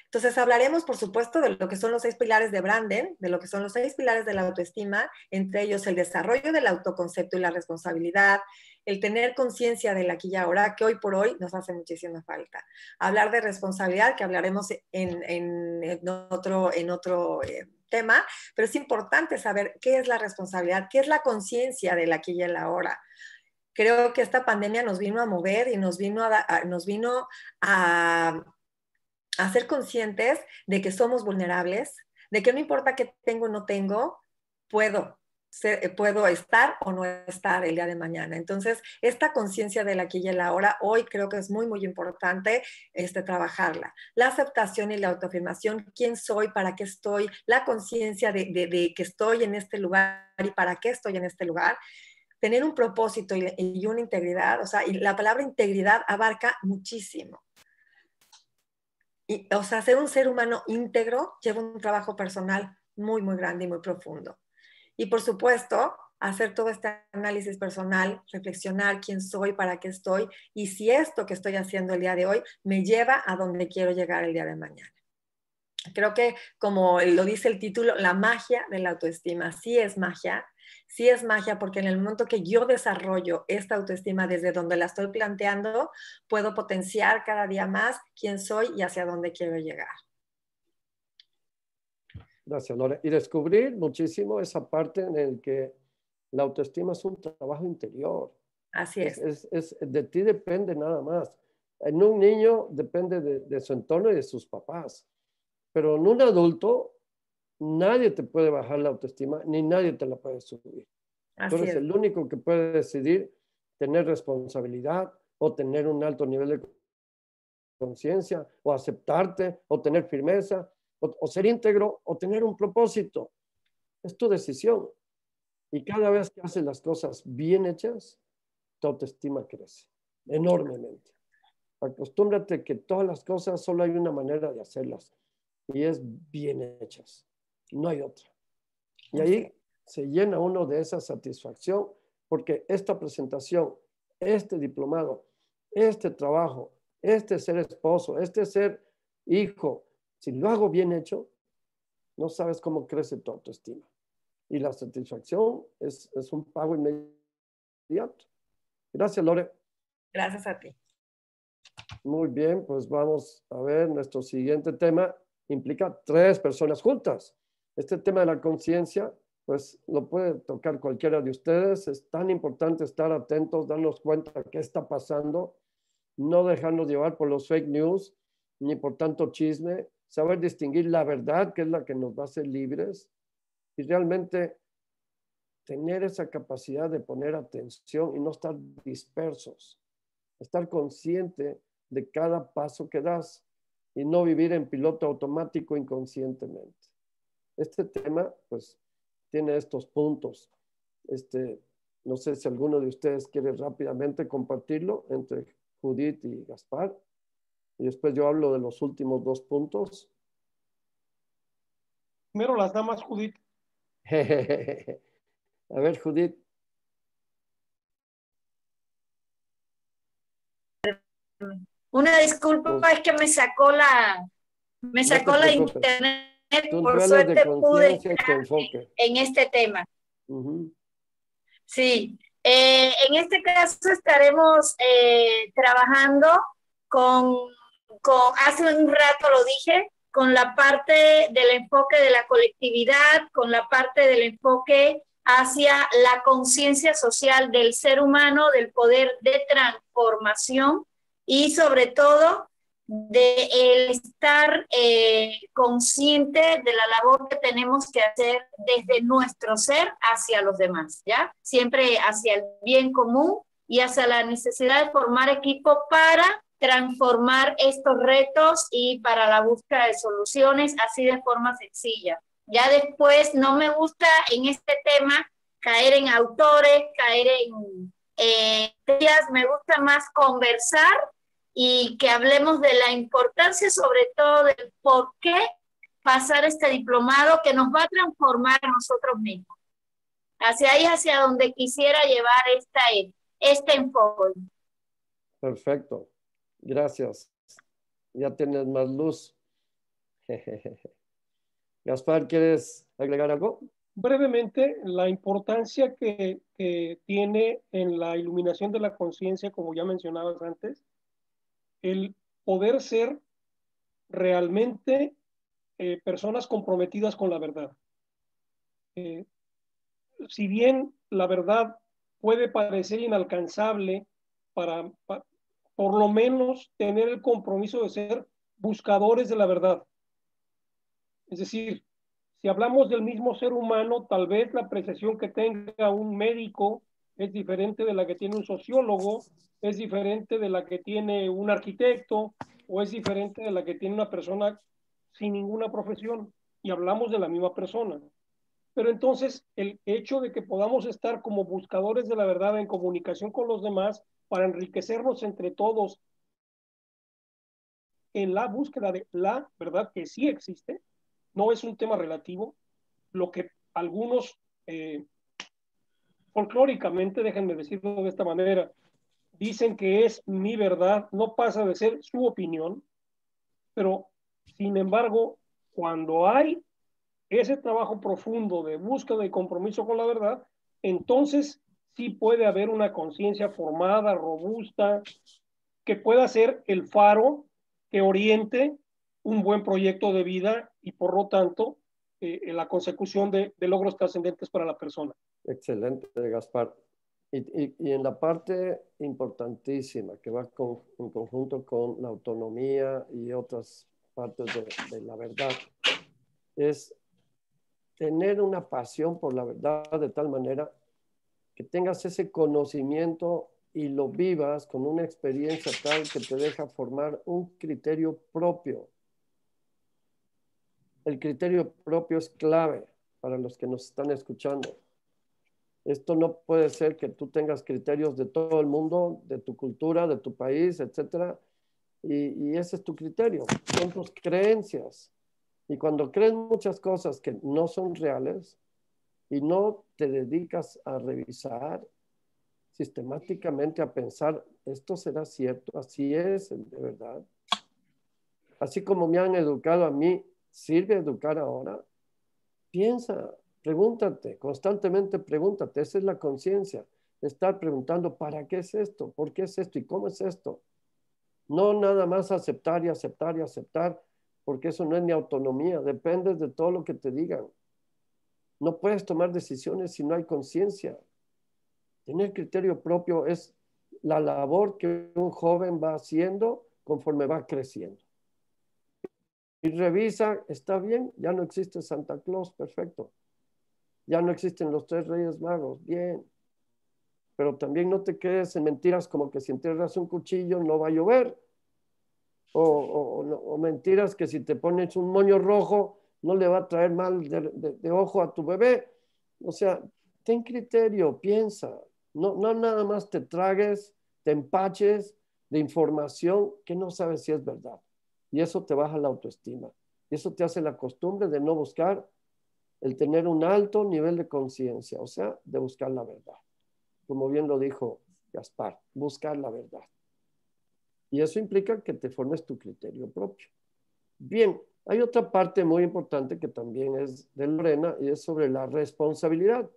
Entonces hablaremos, por supuesto, de lo que son los 6 pilares de Branden, de lo que son los 6 pilares de la autoestima, entre ellos el desarrollo del autoconcepto y la responsabilidad, el tener conciencia del aquí y ahora, que hoy por hoy nos hace muchísima falta. Hablar de responsabilidad, que hablaremos en otro tema, pero es importante saber qué es la responsabilidad, qué es la conciencia del aquí y el ahora. Creo que esta pandemia nos vino a mover y nos vino a ser conscientes de que somos vulnerables, de que no importa qué tengo o no tengo, puedo estar o no estar el día de mañana. Entonces, esta conciencia del aquí y el ahora, hoy creo que es muy, muy importante trabajarla. La aceptación y la autoafirmación, quién soy, para qué estoy, la conciencia de que estoy en este lugar y para qué estoy en este lugar. Tener un propósito y una integridad, o sea, y la palabra integridad abarca muchísimo. O sea, ser un ser humano íntegro lleva un trabajo personal muy, muy grande y muy profundo. Y por supuesto, hacer todo este análisis personal, reflexionar quién soy, para qué estoy, y si esto que estoy haciendo el día de hoy me lleva a donde quiero llegar el día de mañana. Creo que, como lo dice el título, la magia de la autoestima, sí es magia porque en el momento que yo desarrollo esta autoestima desde donde la estoy planteando, puedo potenciar cada día más quién soy y hacia dónde quiero llegar. Gracias, Lore. Y descubrir muchísimo esa parte en la que la autoestima es un trabajo interior. Así es. De ti depende nada más. En un niño depende de su entorno y de sus papás. Pero en un adulto, nadie te puede bajar la autoestima, ni nadie te la puede subir. Tú eres el único que puede decidir tener responsabilidad o tener un alto nivel de conciencia, o aceptarte, o tener firmeza, o ser íntegro, o tener un propósito. Es tu decisión. Y cada vez que haces las cosas bien hechas, tu autoestima crece enormemente. Acostúmbrate que todas las cosas solo hay una manera de hacerlas, y es bien hechas. No hay otra. Y ahí se llena uno de esa satisfacción, porque esta presentación, este diplomado, este trabajo, este ser esposo, este ser hijo, si lo hago bien hecho, no sabes cómo crece tu autoestima. Y la satisfacción es un pago inmediato. Gracias, Lore. Gracias a ti. Muy bien, pues vamos a ver, nuestro siguiente tema implica 3 personas juntas. Este tema de la conciencia, pues lo puede tocar cualquiera de ustedes. Es tan importante estar atentos, darnos cuenta de qué está pasando, no dejarnos llevar por los fake news, ni por tanto chisme, saber distinguir la verdad, que es la que nos va a hacer libres, y realmente tener esa capacidad de poner atención y no estar dispersos, estar consciente de cada paso que das y no vivir en piloto automático inconscientemente. Este tema, pues, tiene estos puntos. No sé si alguno de ustedes quiere rápidamente compartirlo entre Judith y Gaspar. Y después yo hablo de los últimos 2 puntos. Primero las damas, Judith. A ver, Judith. Una disculpa, Pues, es que me sacó la internet. Por suerte pude estar en este tema. Sí, en este caso estaremos trabajando hace un rato lo dije, con la parte del enfoque de la colectividad, con la parte del enfoque hacia la conciencia social del ser humano, del poder de transformación y sobre todo de el estar consciente de la labor que tenemos que hacer desde nuestro ser hacia los demás, ¿ya? Siempre hacia el bien común y hacia la necesidad de formar equipo para transformar estos retos y para la búsqueda de soluciones así de forma sencilla. Ya después no me gusta en este tema caer en autores, caer en me gusta más conversar y que hablemos de la importancia, sobre todo del por qué pasar este diplomado que nos va a transformar a nosotros mismos. Hacia ahí, hacia donde quisiera llevar este enfoque. Perfecto. Gracias. Ya tienes más luz. Gaspar, ¿quieres agregar algo? Brevemente, la importancia que tiene en la iluminación de la conciencia, como ya mencionabas antes, el poder ser realmente personas comprometidas con la verdad. Si bien la verdad puede parecer inalcanzable, por lo menos tener el compromiso de ser buscadores de la verdad. Es decir, si hablamos del mismo ser humano, tal vez la apreciación que tenga un médico es diferente de la que tiene un sociólogo, es diferente de la que tiene un arquitecto, o es diferente de la que tiene una persona sin ninguna profesión, y hablamos de la misma persona. Pero entonces el hecho de que podamos estar como buscadores de la verdad en comunicación con los demás para enriquecernos entre todos en la búsqueda de la verdad que sí existe, no es un tema relativo. Lo que algunos folclóricamente, déjenme decirlo de esta manera, dicen que es mi verdad, no pasa de ser su opinión, pero sin embargo, cuando hay ese trabajo profundo de búsqueda y compromiso con la verdad, entonces sí puede haber una conciencia formada, robusta, que pueda ser el faro que oriente un buen proyecto de vida y por lo tanto en la consecución de logros trascendentes para la persona. Excelente, Gaspar. Y en la parte importantísima que va en conjunto con la autonomía y otras partes de la verdad, es tener una pasión por la verdad de tal manera que tengas ese conocimiento y lo vivas con una experiencia tal que te deja formar un criterio propio. El criterio propio es clave para los que nos están escuchando. Esto no puede ser que tú tengas criterios de todo el mundo, de tu cultura, de tu país, etcétera, y ese es tu criterio, son tus creencias. Y cuando crees muchas cosas que no son reales y no te dedicas a revisar sistemáticamente, a pensar, esto será cierto, así es de verdad. Así como me han educado a mí, ¿sirve educar ahora? Piensa, pregúntate, constantemente pregúntate, esa es la conciencia, estar preguntando, ¿para qué es esto? ¿Por qué es esto? ¿Y cómo es esto? No nada más aceptar y aceptar y aceptar, porque eso no es ni autonomía, dependes de todo lo que te digan. No puedes tomar decisiones si no hay conciencia. Tener criterio propio es la labor que un joven va haciendo conforme va creciendo. Y revisa, está bien, ya no existe Santa Claus, perfecto. Ya no existen los 3 Reyes Magos, bien. Pero también no te quedes en mentiras como que si entierras un cuchillo no va a llover. O mentiras que si te pones un moño rojo no le va a traer mal de ojo a tu bebé. O sea, ten criterio, piensa. No nada más te tragues, te empaches de información que no sabes si es verdad. Y eso te baja la autoestima. Y eso te hace la costumbre de no buscar el tener un alto nivel de conciencia, o sea, de buscar la verdad. Como bien lo dijo Gaspar, buscar la verdad. Y eso implica que te formes tu criterio propio. Bien, hay otra parte muy importante que también es de Lorena y es sobre la responsabilidad.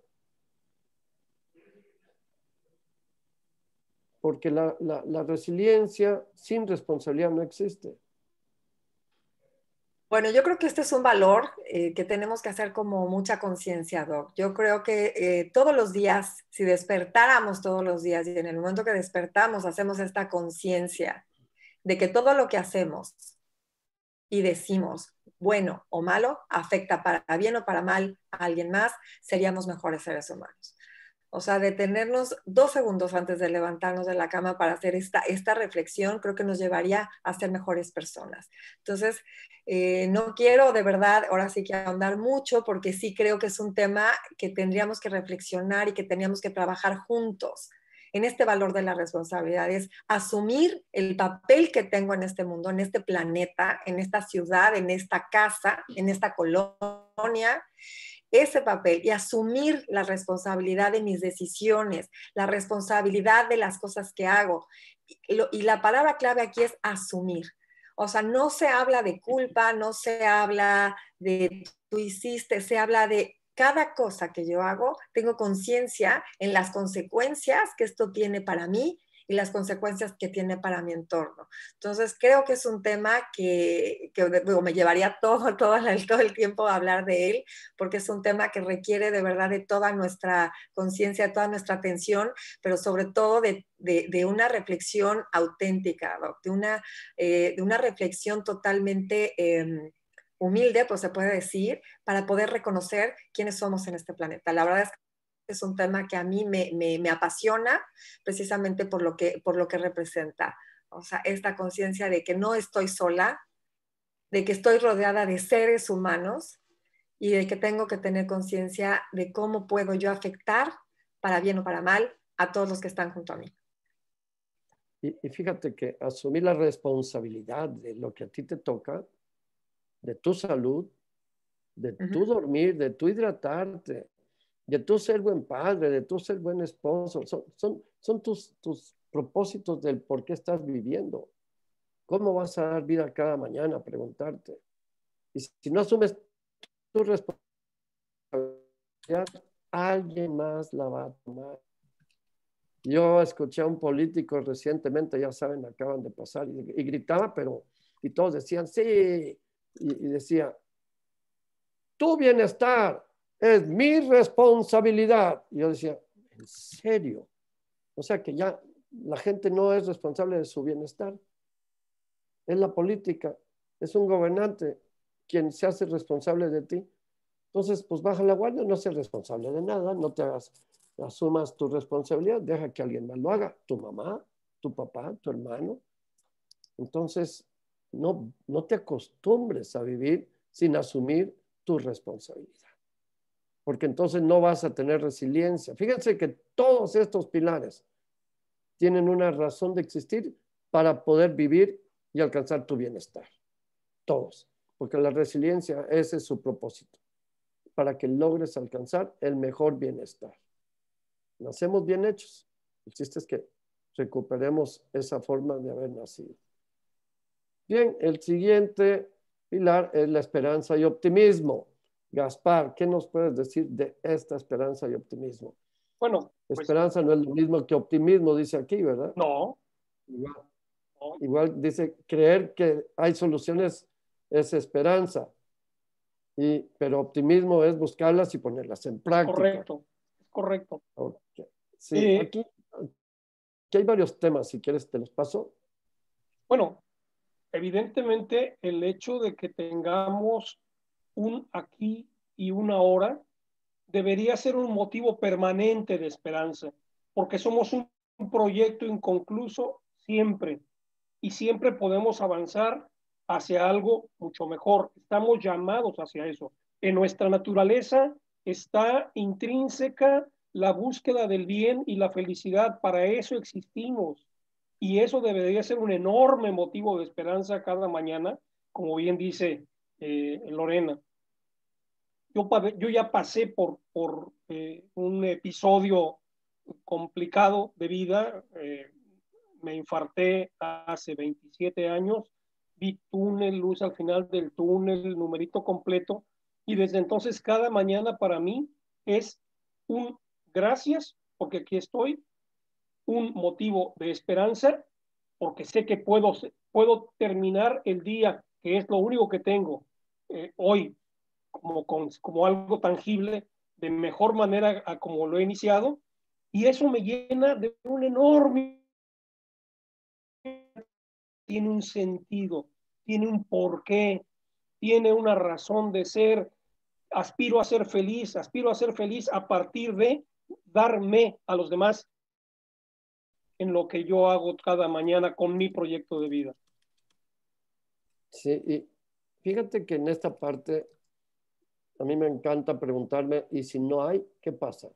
Porque la resiliencia sin responsabilidad no existe. Bueno, yo creo que este es un valor que tenemos que hacer como mucha conciencia, Doc. Yo creo que todos los días, si despertáramos todos los días y en el momento que despertamos hacemos esta conciencia de que todo lo que hacemos y decimos, bueno o malo, afecta para bien o para mal a alguien más, seríamos mejores seres humanos. O sea, detenernos 2 segundos antes de levantarnos de la cama para hacer esta reflexión, creo que nos llevaría a ser mejores personas. Entonces, no quiero de verdad, ahora sí que ahondar mucho, porque sí creo que es un tema que tendríamos que reflexionar y que tendríamos que trabajar juntos en este valor de la responsabilidad, es asumir el papel que tengo en este mundo, en este planeta, en esta ciudad, en esta casa, en esta colonia, ese papel y asumir la responsabilidad de mis decisiones, la responsabilidad de las cosas que hago. Y la palabra clave aquí es asumir. O sea, no se habla de culpa, no se habla de tú hiciste, se habla de cada cosa que yo hago, tengo conciencia en las consecuencias que esto tiene para mí y las consecuencias que tiene para mi entorno. Entonces, creo que es un tema que me llevaría todo el tiempo a hablar de él, porque es un tema que requiere de verdad de toda nuestra conciencia, de toda nuestra atención, pero sobre todo de una reflexión auténtica, ¿no? de una reflexión totalmente humilde, pues se puede decir, para poder reconocer quiénes somos en este planeta. La verdad es que es un tema que a mí me apasiona precisamente por lo que representa. O sea, esta conciencia de que no estoy sola, de que estoy rodeada de seres humanos y de que tengo que tener conciencia de cómo puedo yo afectar, para bien o para mal, a todos los que están junto a mí. Y fíjate que asumir la responsabilidad de lo que a ti te toca, de tu salud, de tu dormir, de tu hidratarte, de tu ser buen padre, de tu ser buen esposo, son tus propósitos del por qué estás viviendo. ¿Cómo vas a dar vida cada mañana? Preguntarte. Y si no asumes tu responsabilidad, alguien más la va a tomar. Yo escuché a un político recientemente, ya saben, acaban de pasar, y gritaba, y todos decían, sí, y decía, tu bienestar es mi responsabilidad. Y yo decía, ¿en serio? O sea que ya la gente no es responsable de su bienestar. Es la política, es un gobernante quien se hace responsable de ti. Entonces, pues baja la guardia, no seas responsable de nada, no te hagas, asumas tu responsabilidad, deja que alguien más lo haga, tu mamá, tu papá, tu hermano. Entonces, no te acostumbres a vivir sin asumir tu responsabilidad, porque entonces no vas a tener resiliencia. Fíjense que todos estos pilares tienen una razón de existir para poder vivir y alcanzar tu bienestar. Todos, porque la resiliencia, ese es su propósito, para que logres alcanzar el mejor bienestar. Nacemos bien hechos. El chiste es que recuperemos esa forma de haber nacido. Bien, el siguiente pilar es la esperanza y optimismo. Gaspar, ¿qué nos puedes decir de esta esperanza y optimismo? Bueno, pues, esperanza no es lo mismo que optimismo, dice aquí, ¿verdad? no. Igual dice, creer que hay soluciones es esperanza, pero optimismo es buscarlas y ponerlas en práctica. Correcto. Okay. Sí, aquí hay varios temas, si quieres te los paso. Bueno, evidentemente el hecho de que tengamos un aquí y un ahora debería ser un motivo permanente de esperanza, porque somos un proyecto inconcluso siempre, y siempre podemos avanzar hacia algo mucho mejor. Estamos llamados hacia eso. En nuestra naturaleza está intrínseca la búsqueda del bien y la felicidad. Para eso existimos. Y eso debería ser un enorme motivo de esperanza cada mañana, como bien dice Lorena. Yo ya pasé por un episodio complicado de vida. Me infarté hace 27 años, vi túnel, luz al final del túnel, numerito completo, y desde entonces cada mañana para mí es un gracias, porque aquí estoy, un motivo de esperanza, porque sé que puedo terminar el día, que es lo único que tengo hoy, como algo tangible, de mejor manera a como lo he iniciado, y eso me llena de un enorme, tiene un sentido, tiene un porqué, tiene una razón de ser. Aspiro a ser feliz a partir de darme a los demás en lo que yo hago cada mañana con mi proyecto de vida. Sí, y fíjate que en esta parte a mí me encanta preguntarme, ¿y si no hay, qué pasa?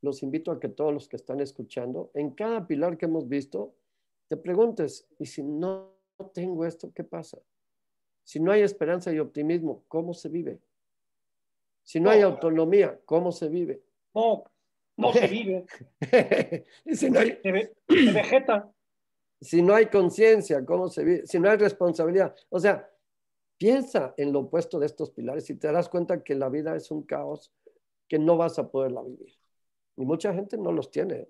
Los invito a que todos los que están escuchando, en cada pilar que hemos visto, te preguntes, ¿y si no tengo esto, qué pasa? Si no hay esperanza y optimismo, ¿cómo se vive? Si no hay autonomía, ¿cómo se vive? No se vive. Si no hay, se vegeta. Si no hay conciencia, ¿cómo se vive? Si no hay responsabilidad. O sea, piensa en lo opuesto de estos pilares y te darás cuenta que la vida es un caos que no vas a poderla vivir. Y mucha gente no los tiene,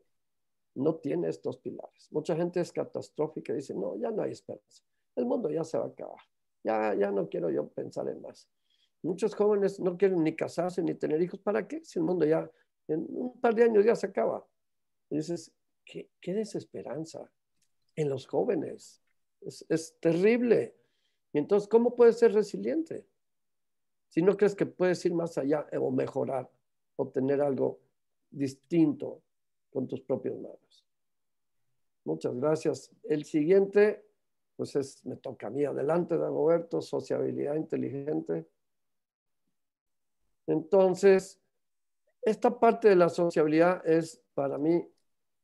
no tiene estos pilares. Mucha gente es catastrófica y dice, no, ya no hay esperanza. El mundo ya se va a acabar. Ya no quiero yo pensar en más. Muchos jóvenes no quieren ni casarse ni tener hijos. ¿Para qué? Si el mundo ya, en un par de años ya se acaba. Y dices, qué desesperanza en los jóvenes. Es terrible. Y entonces, ¿cómo puedes ser resiliente? Si no crees que puedes ir más allá o mejorar, obtener algo distinto con tus propias manos. Muchas gracias. El siguiente, pues me toca a mí. Adelante, Dagoberto, sociabilidad inteligente. Entonces, esta parte de la sociabilidad es para mí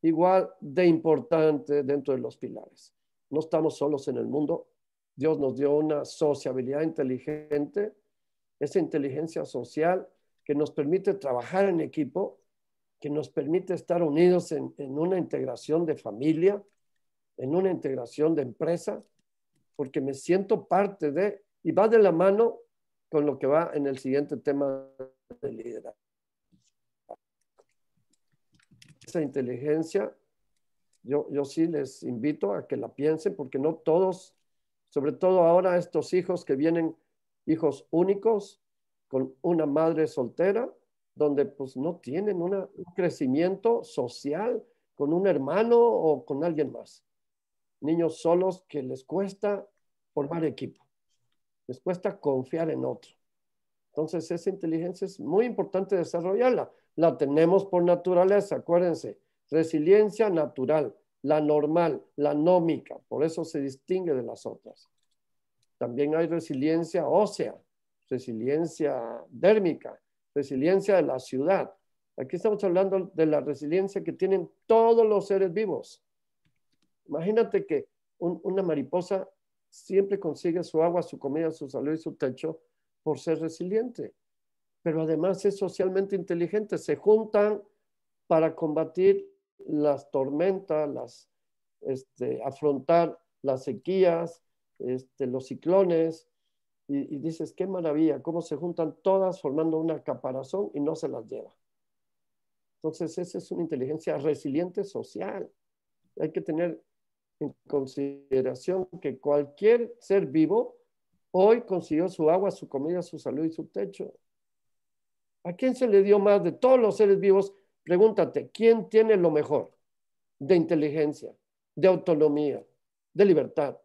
igual de importante dentro de los pilares. No estamos solos en el mundo. Dios nos dio una sociabilidad inteligente, esa inteligencia social que nos permite trabajar en equipo, que nos permite estar unidos en una integración de familia, en una integración de empresa, porque me siento parte de, y va de la mano con lo que va en el siguiente tema de liderazgo. Esa inteligencia, yo sí les invito a que la piensen, porque no todos, sobre todo ahora estos hijos que vienen, hijos únicos, con una madre soltera, donde pues no tienen un crecimiento social con un hermano o con alguien más. Niños solos que les cuesta formar equipo, les cuesta confiar en otro. Entonces esa inteligencia es muy importante desarrollarla. La tenemos por naturaleza, acuérdense, resiliencia natural, la normal, la nómica, por eso se distingue de las otras. También hay resiliencia ósea, resiliencia dérmica, resiliencia de la ciudad. Aquí estamos hablando de la resiliencia que tienen todos los seres vivos. Imagínate que una mariposa siempre consigue su agua, su comida, su salud y su techo por ser resiliente. Pero además es socialmente inteligente. Se juntan para combatir las tormentas, afrontar las sequías, los ciclones. Y dices, qué maravilla, cómo se juntan todas formando una caparazón y no se las lleva. Entonces, esa es una inteligencia resiliente social. Hay que tener en consideración que cualquier ser vivo hoy consiguió su agua, su comida, su salud y su techo. ¿A quién se le dio más de todos los seres vivos? Pregúntate, ¿quién tiene lo mejor de inteligencia, de autonomía, de libertad,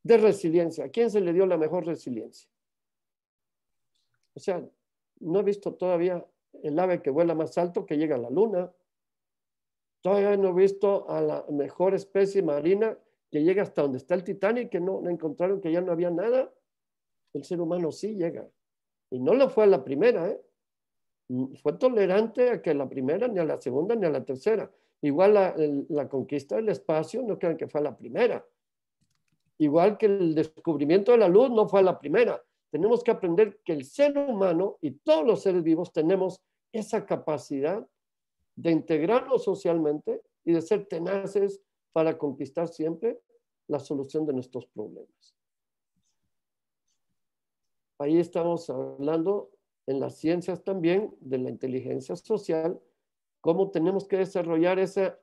de resiliencia? ¿A quién se le dio la mejor resiliencia? O sea, no he visto todavía el ave que vuela más alto que llega a la luna. Todavía no he visto a la mejor especie marina que llega hasta donde está el Titanic, que no encontraron que ya no había nada. El ser humano sí llega. Y no lo fue a la primera, ¿eh? Fue tolerante a que a la primera, ni a la segunda, ni a la tercera. Igual la conquista del espacio, no crean que fue a la primera. Igual que el descubrimiento de la luz no fue a la primera. Tenemos que aprender que el ser humano y todos los seres vivos tenemos esa capacidad de integrarnos socialmente y de ser tenaces para conquistar siempre la solución de nuestros problemas. Ahí estamos hablando en las ciencias también de la inteligencia social, cómo tenemos que desarrollar esa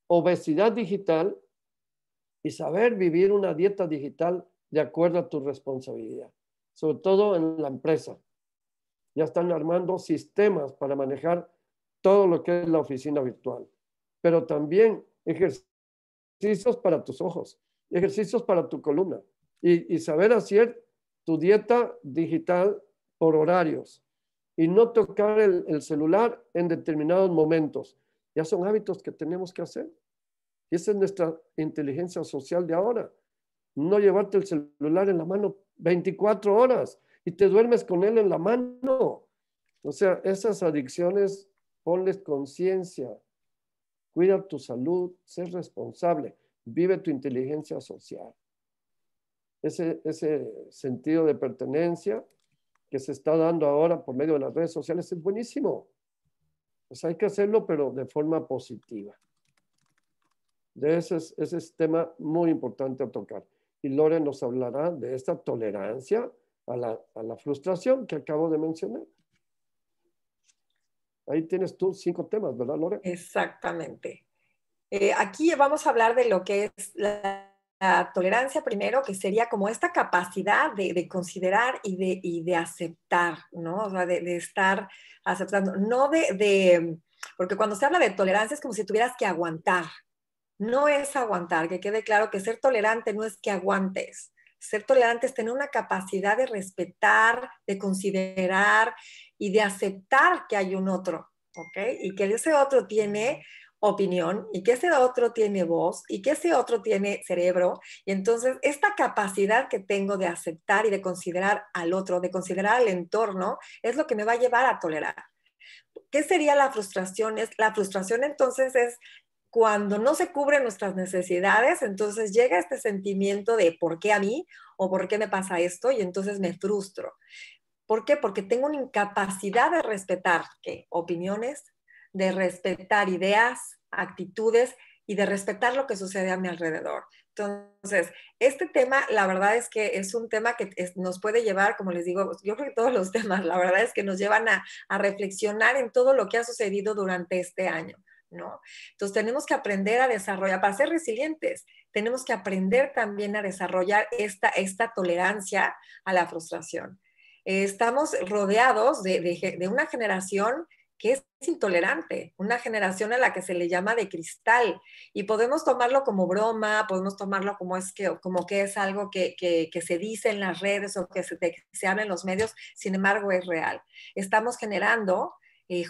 obesidad digital y saber vivir una dieta digital de acuerdo a tu responsabilidad, sobre todo en la empresa. Ya están armando sistemas para manejar todo lo que es la oficina virtual, pero también ejercicios para tus ojos, ejercicios para tu columna y saber hacer tu dieta digital por horarios y no tocar el celular en determinados momentos. Ya son hábitos que tenemos que hacer. Y esa es nuestra inteligencia social de ahora. No llevarte el celular en la mano 24 horas y te duermes con él en la mano. O sea, esas adicciones, ponles conciencia. Cuida tu salud, sé responsable, vive tu inteligencia social. Ese sentido de pertenencia que se está dando ahora por medio de las redes sociales es buenísimo. Pues hay que hacerlo, pero de forma positiva. Ese es tema muy importante a tocar. Y Lore nos hablará de esta tolerancia a la frustración que acabo de mencionar. Ahí tienes tú 5 temas, ¿verdad, Lore? Exactamente. Aquí vamos a hablar de lo que es la tolerancia primero, que sería como esta capacidad de considerar y de aceptar, ¿no? O sea, de estar aceptando. No porque cuando se habla de tolerancia es como si tuvieras que aguantar. No es aguantar, que quede claro que ser tolerante no es que aguantes. Ser tolerante es tener una capacidad de respetar, de considerar y de aceptar que hay un otro, ¿ok? Y que ese otro tiene opinión y que ese otro tiene voz y que ese otro tiene cerebro. Y entonces esta capacidad que tengo de aceptar y de considerar al otro, de considerar al entorno, es lo que me va a llevar a tolerar. ¿Qué sería la frustración? La frustración entonces es cuando no se cubren nuestras necesidades, entonces llega este sentimiento de ¿por qué a mí? ¿O por qué me pasa esto? Y entonces me frustro. ¿Por qué? Porque tengo una incapacidad de respetar opiniones, de respetar ideas, actitudes y de respetar lo que sucede a mi alrededor. Entonces, este tema, la verdad es que es un tema que nos puede llevar, como les digo, yo creo que todos los temas, la verdad es que nos llevan a reflexionar en todo lo que ha sucedido durante este año, ¿no? Entonces, tenemos que aprender a desarrollar, para ser resilientes, tenemos que aprender también a desarrollar esta tolerancia a la frustración. Estamos rodeados de una generación que es intolerante, una generación a la que se le llama de cristal, y podemos tomarlo como broma, podemos tomarlo como que es algo que se dice en las redes o que se habla en los medios, sin embargo es real. Estamos generando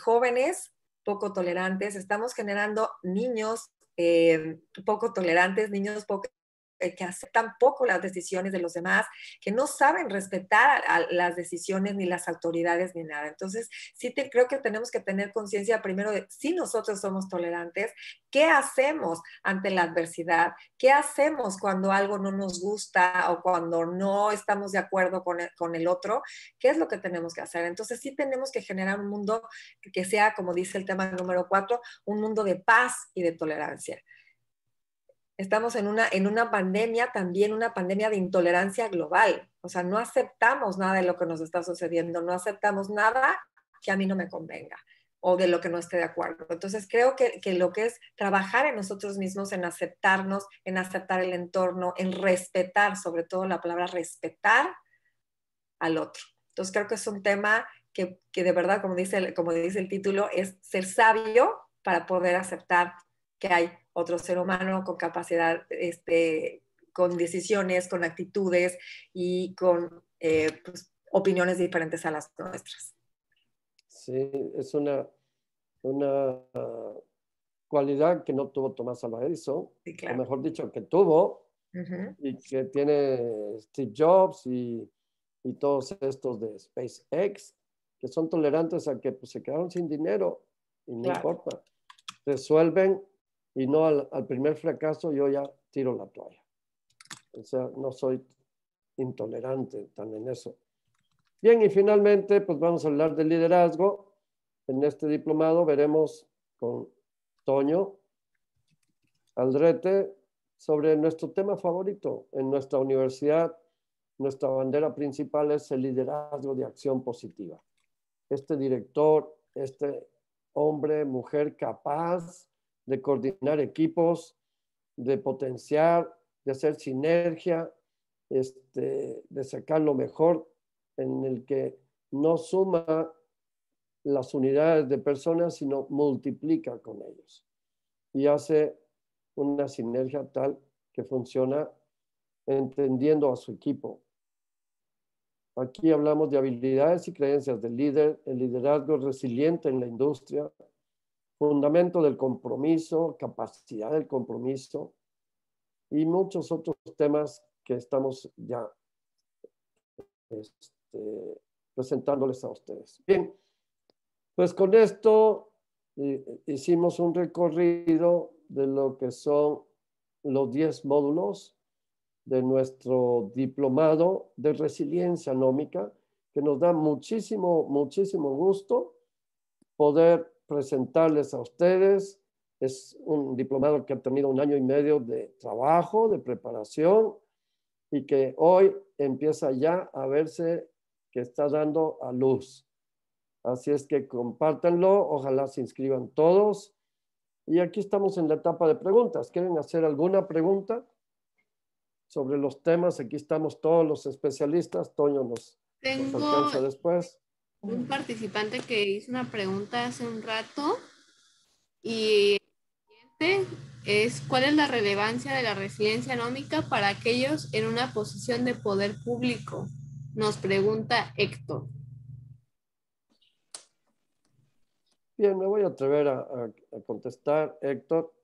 jóvenes poco tolerantes, estamos generando niños poco tolerantes, niños que aceptan poco las decisiones de los demás, que no saben respetar a las decisiones ni las autoridades ni nada. Entonces, sí creo que tenemos que tener conciencia primero de si nosotros somos tolerantes, qué hacemos ante la adversidad, qué hacemos cuando algo no nos gusta o cuando no estamos de acuerdo con el otro, qué es lo que tenemos que hacer. Entonces, sí tenemos que generar un mundo que sea, como dice el tema número 4, un mundo de paz y de tolerancia. Estamos en una pandemia, también una pandemia de intolerancia global. O sea, no aceptamos nada de lo que nos está sucediendo, no aceptamos nada que a mí no me convenga o de lo que no esté de acuerdo. Entonces, creo que lo que es trabajar en nosotros mismos, en aceptarnos, en aceptar el entorno, en respetar, sobre todo la palabra respetar al otro. Entonces, creo que es un tema que de verdad, como dice el título, es ser sabio para poder aceptar que hay otro ser humano con capacidad, con decisiones, con actitudes y con pues, opiniones diferentes a las nuestras. Sí, es una cualidad que no tuvo Tomás Alva Edison, Sí, claro. o mejor dicho, que tuvo, y que tiene Steve Jobs y todos estos de SpaceX, que son tolerantes a que pues, se quedaron sin dinero y no importa. Resuelven y no al primer fracaso yo ya tiro la toalla. O sea, no soy intolerante tan en eso. Bien, y finalmente pues vamos a hablar de liderazgo. En este diplomado veremos con Toño Aldrete sobre nuestro tema favorito en nuestra universidad. Nuestra bandera principal es el liderazgo de acción positiva. Este director, este hombre, mujer capaz de coordinar equipos, de potenciar, de hacer sinergia, de sacar lo mejor, en el que no suma las unidades de personas, sino multiplica con ellos y hace una sinergia tal que funciona entendiendo a su equipo. Aquí hablamos de habilidades y creencias del líder, el liderazgo resiliente en la industria, fundamento del compromiso, capacidad del compromiso y muchos otros temas que estamos ya presentándoles a ustedes. Bien, pues con esto hicimos un recorrido de lo que son los 10 módulos de nuestro diplomado de resiliencia nómica, que nos da muchísimo gusto poder presentarles a ustedes. Es un diplomado que ha tenido 1 año y medio de trabajo, de preparación, y que hoy empieza ya a verse que está dando a luz. Así es que compártanlo, ojalá se inscriban todos. Y aquí estamos en la etapa de preguntas. ¿Quieren hacer alguna pregunta sobre los temas? Aquí estamos todos los especialistas. Toño nos alcanza después. Un participante que hizo una pregunta hace un rato y el siguiente es: ¿cuál es la relevancia de la resiliencia nómica para aquellos en una posición de poder público? Nos pregunta Héctor. Bien, me voy a atrever a contestar, Héctor.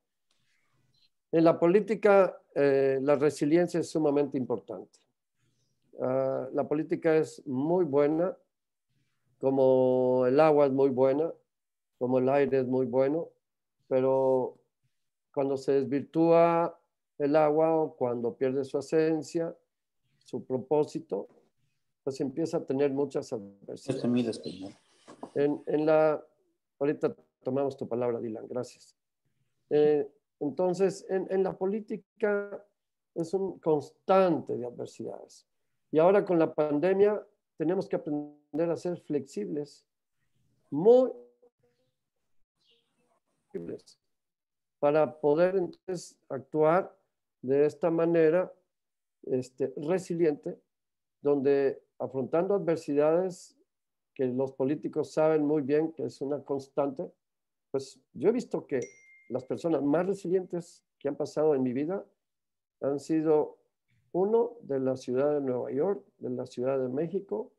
En la política, la resiliencia es sumamente importante. La política es muy buena, como el agua es muy buena, como el aire es muy bueno, pero cuando se desvirtúa el agua o cuando pierde su esencia, su propósito, pues empieza a tener muchas adversidades. Ahorita tomamos tu palabra, Dylan, gracias. Entonces, en la política es un constante de adversidades. Y ahora con la pandemia tenemos que aprender a ser flexibles, muy flexibles, para poder entonces actuar de esta manera resiliente, donde afrontando adversidades que los políticos saben muy bien que es una constante, pues yo he visto que las personas más resilientes que han pasado en mi vida han sido uno de la ciudad de Nueva York, de la Ciudad de México,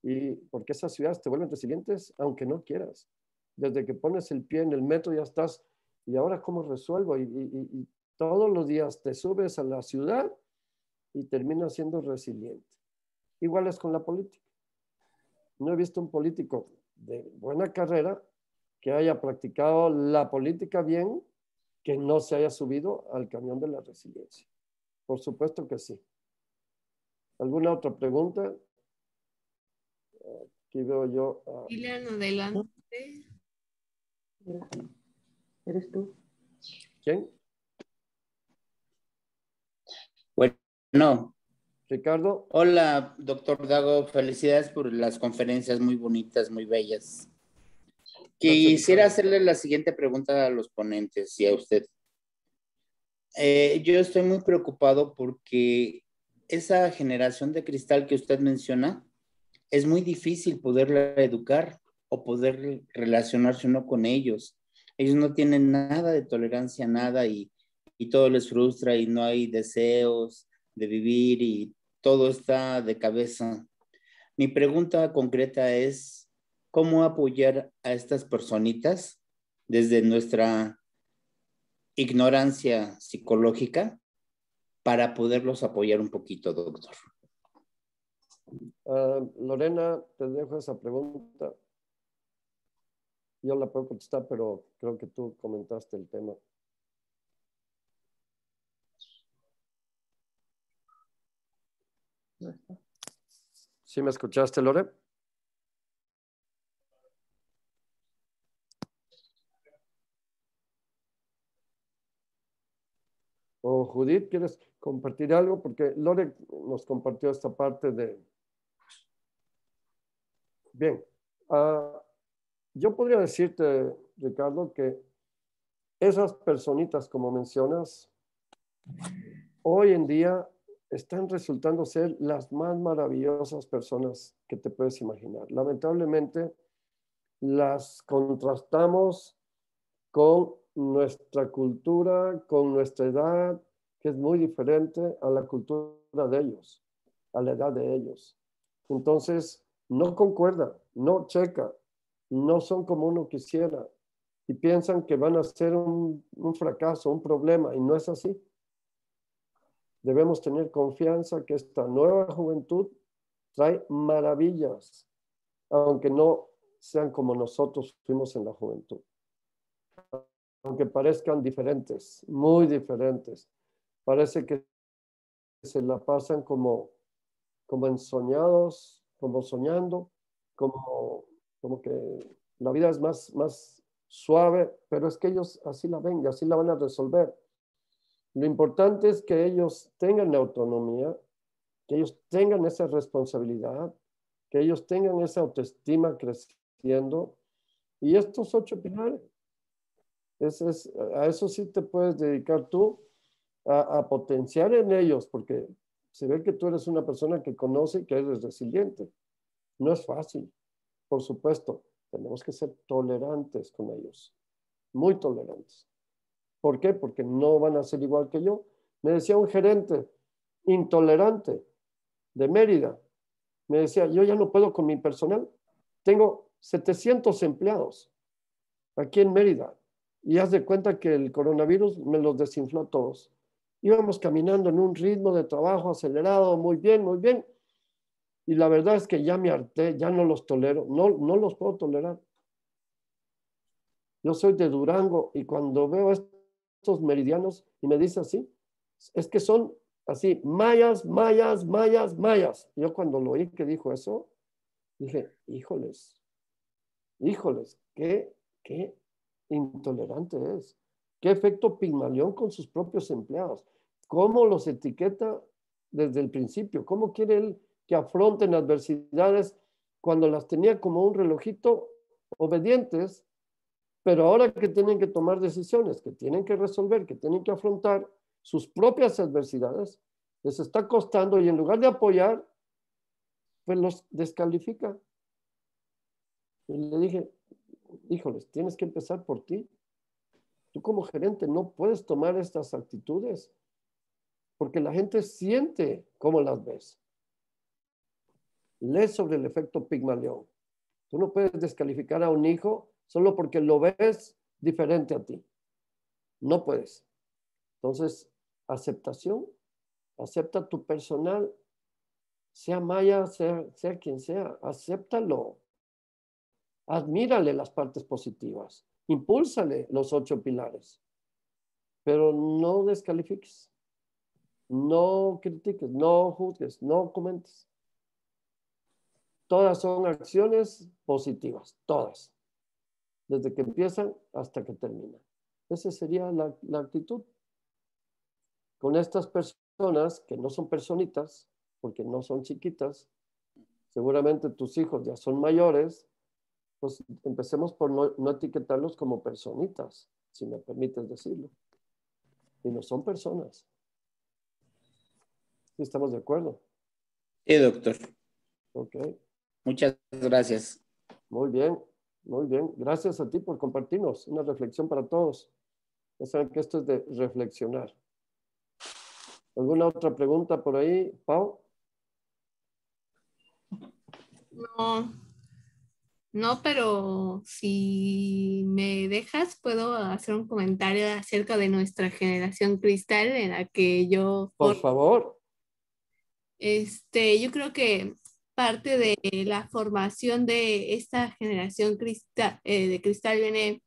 y porque esas ciudades te vuelven resilientes aunque no quieras. Desde que pones el pie en el metro ya estás, ¿y ahora cómo resuelvo? Y todos los días te subes a la ciudad y terminas siendo resiliente. Igual es con la política. No he visto un político de buena carrera que haya practicado la política bien, que no se haya subido al camión de la resiliencia. Por supuesto que sí. ¿Alguna otra pregunta? Aquí veo yo. Lilian, adelante. ¿Eres tú? ¿Quién? Bueno, Ricardo. hola, doctor Dago. Felicidades por las conferencias muy bonitas, muy bellas. Quisiera hacerle la siguiente pregunta a los ponentes y a usted. Yo estoy muy preocupado porque esa generación de cristal que usted menciona, es muy difícil poderla educar o poder relacionarse uno con ellos. Ellos no tienen nada de tolerancia a nada y todo les frustra y no hay deseos de vivir y todo está de cabeza. Mi pregunta concreta es, ¿cómo apoyar a estas personitas desde nuestra ignorancia psicológica para poderlos apoyar un poquito, doctor? Lorena, te dejo esa pregunta. Yo la puedo contestar, pero creo que tú comentaste el tema. ¿Sí me escuchaste, Lore? O Judith, ¿quieres compartir algo? Porque Lore nos compartió esta parte de... Bien. Yo podría decirte, Ricardo, que esas personitas, como mencionas, hoy en día están resultando ser las más maravillosas personas que te puedes imaginar. Lamentablemente, las contrastamos con nuestra cultura, con nuestra edad, que es muy diferente a la cultura de ellos, a la edad de ellos. Entonces, no concuerda, no checa, no son como uno quisiera y piensan que van a ser un fracaso, un problema, y no es así. Debemos tener confianza que esta nueva juventud trae maravillas, aunque no sean como nosotros fuimos en la juventud. Aunque parezcan diferentes, muy diferentes. Parece que se la pasan como ensoñados, como soñando, como que la vida es más suave, pero es que ellos así la ven y así la van a resolver. Lo importante es que ellos tengan la autonomía, que ellos tengan esa responsabilidad, que ellos tengan esa autoestima creciendo. Y estos 8 pilares, a eso sí te puedes dedicar tú, a potenciar en ellos, porque se ve que tú eres una persona que conoce y que eres resiliente. No es fácil, por supuesto. Tenemos que ser tolerantes con ellos, muy tolerantes. ¿Por qué? Porque no van a ser igual que yo. Me decía un gerente intolerante de Mérida, me decía, yo ya no puedo con mi personal. Tengo 700 empleados aquí en Mérida y haz de cuenta que el coronavirus me los desinfló a todos. Íbamos caminando en un ritmo de trabajo acelerado, muy bien, muy bien. Y la verdad es que ya me harté, ya no los tolero, no los puedo tolerar. Yo soy de Durango y cuando veo estos meridianos y me dice así, es que son así, mayas. Yo cuando lo oí que dijo eso, dije, híjoles, qué intolerante es. Qué efecto Pigmalión con sus propios empleados. Cómo los etiqueta desde el principio. Cómo quiere él que afronten adversidades cuando las tenía como un relojito obedientes, pero ahora que tienen que tomar decisiones, que tienen que resolver, que tienen que afrontar sus propias adversidades, les está costando y en lugar de apoyar, pues los descalifica. Y le dije, híjoles, tienes que empezar por ti. Tú como gerente no puedes tomar estas actitudes porque la gente siente cómo las ves. Lee sobre el efecto Pigmalión. Tú no puedes descalificar a un hijo solo porque lo ves diferente a ti. No puedes. Entonces, aceptación. Acepta tu personal, sea Maya, sea quien sea. Acéptalo. Admírale las partes positivas. Impúlsale los 8 pilares. Pero no descalifiques. No critiques, no juzgues, no comentes. Todas son acciones positivas, todas. Desde que empiezan hasta que terminan. Esa sería la actitud. Con estas personas que no son personitas, porque no son chiquitas, seguramente tus hijos ya son mayores, pues empecemos por no etiquetarlos como personitas, si me permites decirlo. Y no son personas. ¿Sí estamos de acuerdo? Sí, doctor. Ok. Muchas gracias. Muy bien, muy bien. Gracias a ti por compartirnos una reflexión para todos. Ya saben que esto es de reflexionar. ¿Alguna otra pregunta por ahí, Pau? No, pero si me dejas, puedo hacer un comentario acerca de nuestra generación cristal en la que yo... Por favor. Yo creo que parte de la formación de esta generación de cristal viene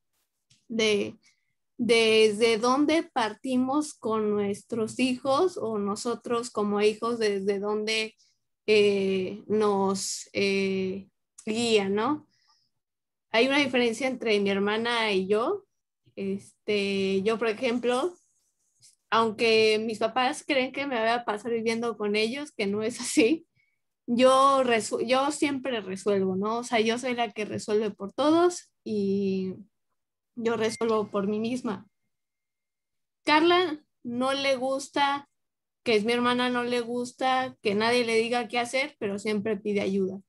desde dónde partimos con nuestros hijos o nosotros como hijos, desde dónde nos guían, ¿no? Hay una diferencia entre mi hermana y yo. Yo, por ejemplo, aunque mis papás creen que me voy a pasar viviendo con ellos, que no es así, yo siempre resuelvo, ¿no? O sea, yo soy la que resuelve por todos y yo resuelvo por mí misma. Carla no le gusta, que es mi hermana, no le gusta que nadie le diga qué hacer, pero siempre pide ayuda.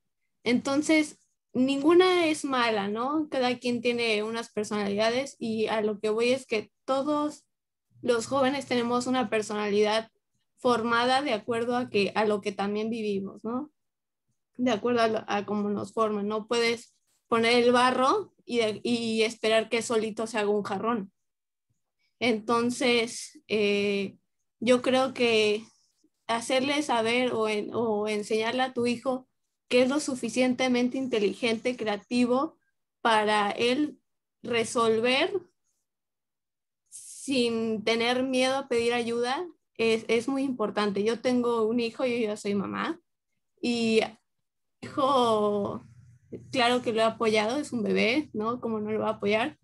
Entonces, ninguna es mala, ¿no? Cada quien tiene unas personalidades y a lo que voy es que todos los jóvenes tenemos una personalidad formada de acuerdo a lo que también vivimos, ¿no? De acuerdo a cómo nos forman. No puedes poner el barro y esperar que solito se haga un jarrón. Entonces, yo creo que hacerle saber o enseñarle a tu hijo que es lo suficientemente inteligente, creativo para él resolver sin tener miedo a pedir ayuda es muy importante. Yo tengo un hijo, yo ya soy mamá y hijo, claro que lo he apoyado, es un bebé, ¿no? ¿Cómo no lo va a apoyar?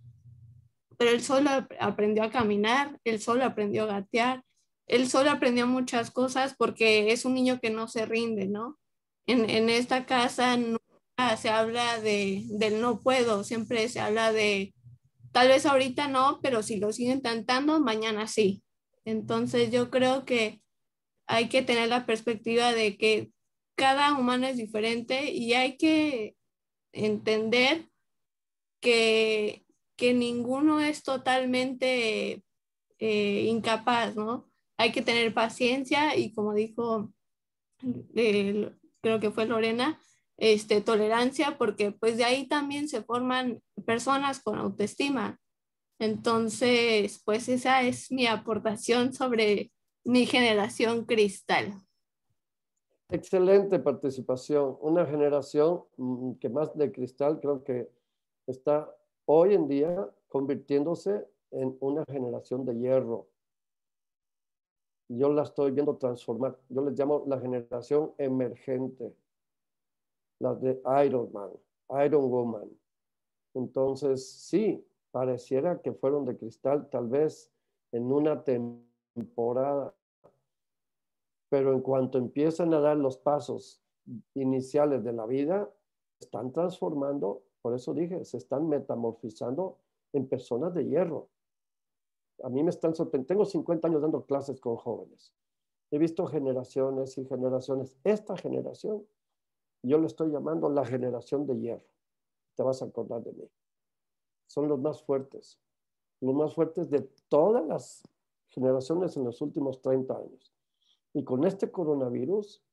Pero él solo aprendió a caminar, él solo aprendió a gatear, él solo aprendió muchas cosas porque es un niño que no se rinde, ¿no? En esta casa nunca se habla del no puedo, siempre se habla de tal vez ahorita no, pero si lo siguen intentando, mañana sí. Entonces yo creo que hay que tener la perspectiva de que cada humano es diferente y hay que entender que, que ninguno es totalmente incapaz, ¿no? Hay que tener paciencia y como dijo, creo que fue Lorena, tolerancia, porque pues de ahí también se forman personas con autoestima. Entonces, pues esa es mi aportación sobre mi generación cristal. Excelente participación. Una generación que más de cristal creo que está hoy en día convirtiéndose en una generación de hierro. Yo la estoy viendo transformar. Yo les llamo la generación emergente. Las de Iron Man, Iron Woman. Entonces, sí, pareciera que fueron de cristal tal vez en una temporada, pero en cuanto empiezan a dar los pasos iniciales de la vida, están transformando, por eso dije, se están metamorfizando en personas de hierro. A mí me están sorprendiendo, tengo 50 años dando clases con jóvenes. He visto generaciones y generaciones. Esta generación, yo le estoy llamando la generación de hierro. te vas a acordar de mí. Son los más fuertes de todas las generaciones en los últimos 30 años. Y con este coronavirus,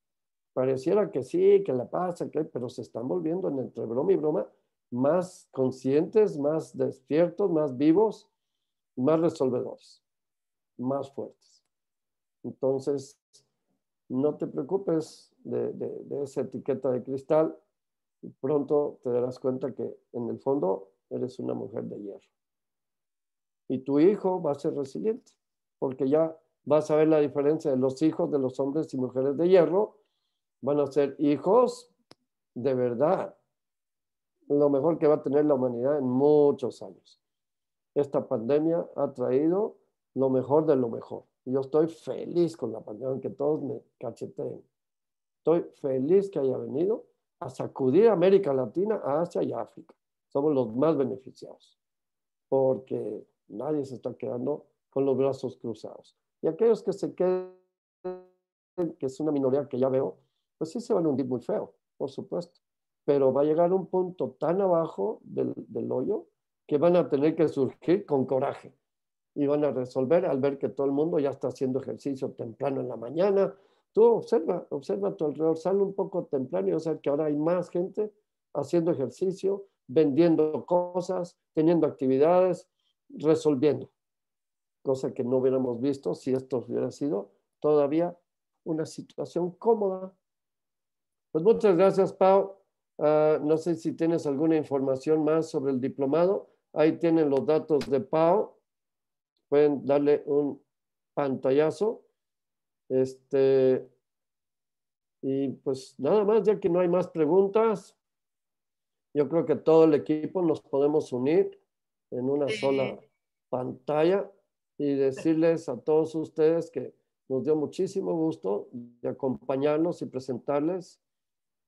pareciera que sí, que la pasa, pero se están volviendo entre broma y broma más conscientes, más despiertos, más vivos, más resolvedores, más fuertes. Entonces, no te preocupes de esa etiqueta de cristal. Pronto te darás cuenta que en el fondo eres una mujer de hierro. Y tu hijo va a ser resiliente, porque ya vas a ver la diferencia de los hijos de los hombres y mujeres de hierro. Van a ser hijos de verdad. Lo mejor que va a tener la humanidad en muchos años. Esta pandemia ha traído lo mejor de lo mejor. Yo estoy feliz con la pandemia, aunque todos me cacheteen. Estoy feliz que haya venido a sacudir a América Latina, a Asia y a África. Somos los más beneficiados, porque nadie se está quedando con los brazos cruzados. Y aquellos que se queden, que es una minoría que ya veo, pues sí se van a hundir muy feo, por supuesto. Pero va a llegar un punto tan abajo del hoyo que van a tener que surgir con coraje y van a resolver al ver que todo el mundo ya está haciendo ejercicio temprano en la mañana. Tú observa a tu alrededor, sale un poco temprano y vas a ver que ahora hay más gente haciendo ejercicio, vendiendo cosas, teniendo actividades, resolviendo, cosa que no hubiéramos visto si esto hubiera sido todavía una situación cómoda. Pues muchas gracias, Pau. No sé si tienes alguna información más sobre el diplomado. Ahí tienen los datos de Pau. Pueden darle un pantallazo. Y pues nada más, ya que no hay más preguntas, yo creo que todo el equipo nos podemos unir en una sola pantalla y decirles a todos ustedes que nos dio muchísimo gusto de acompañarnos y presentarles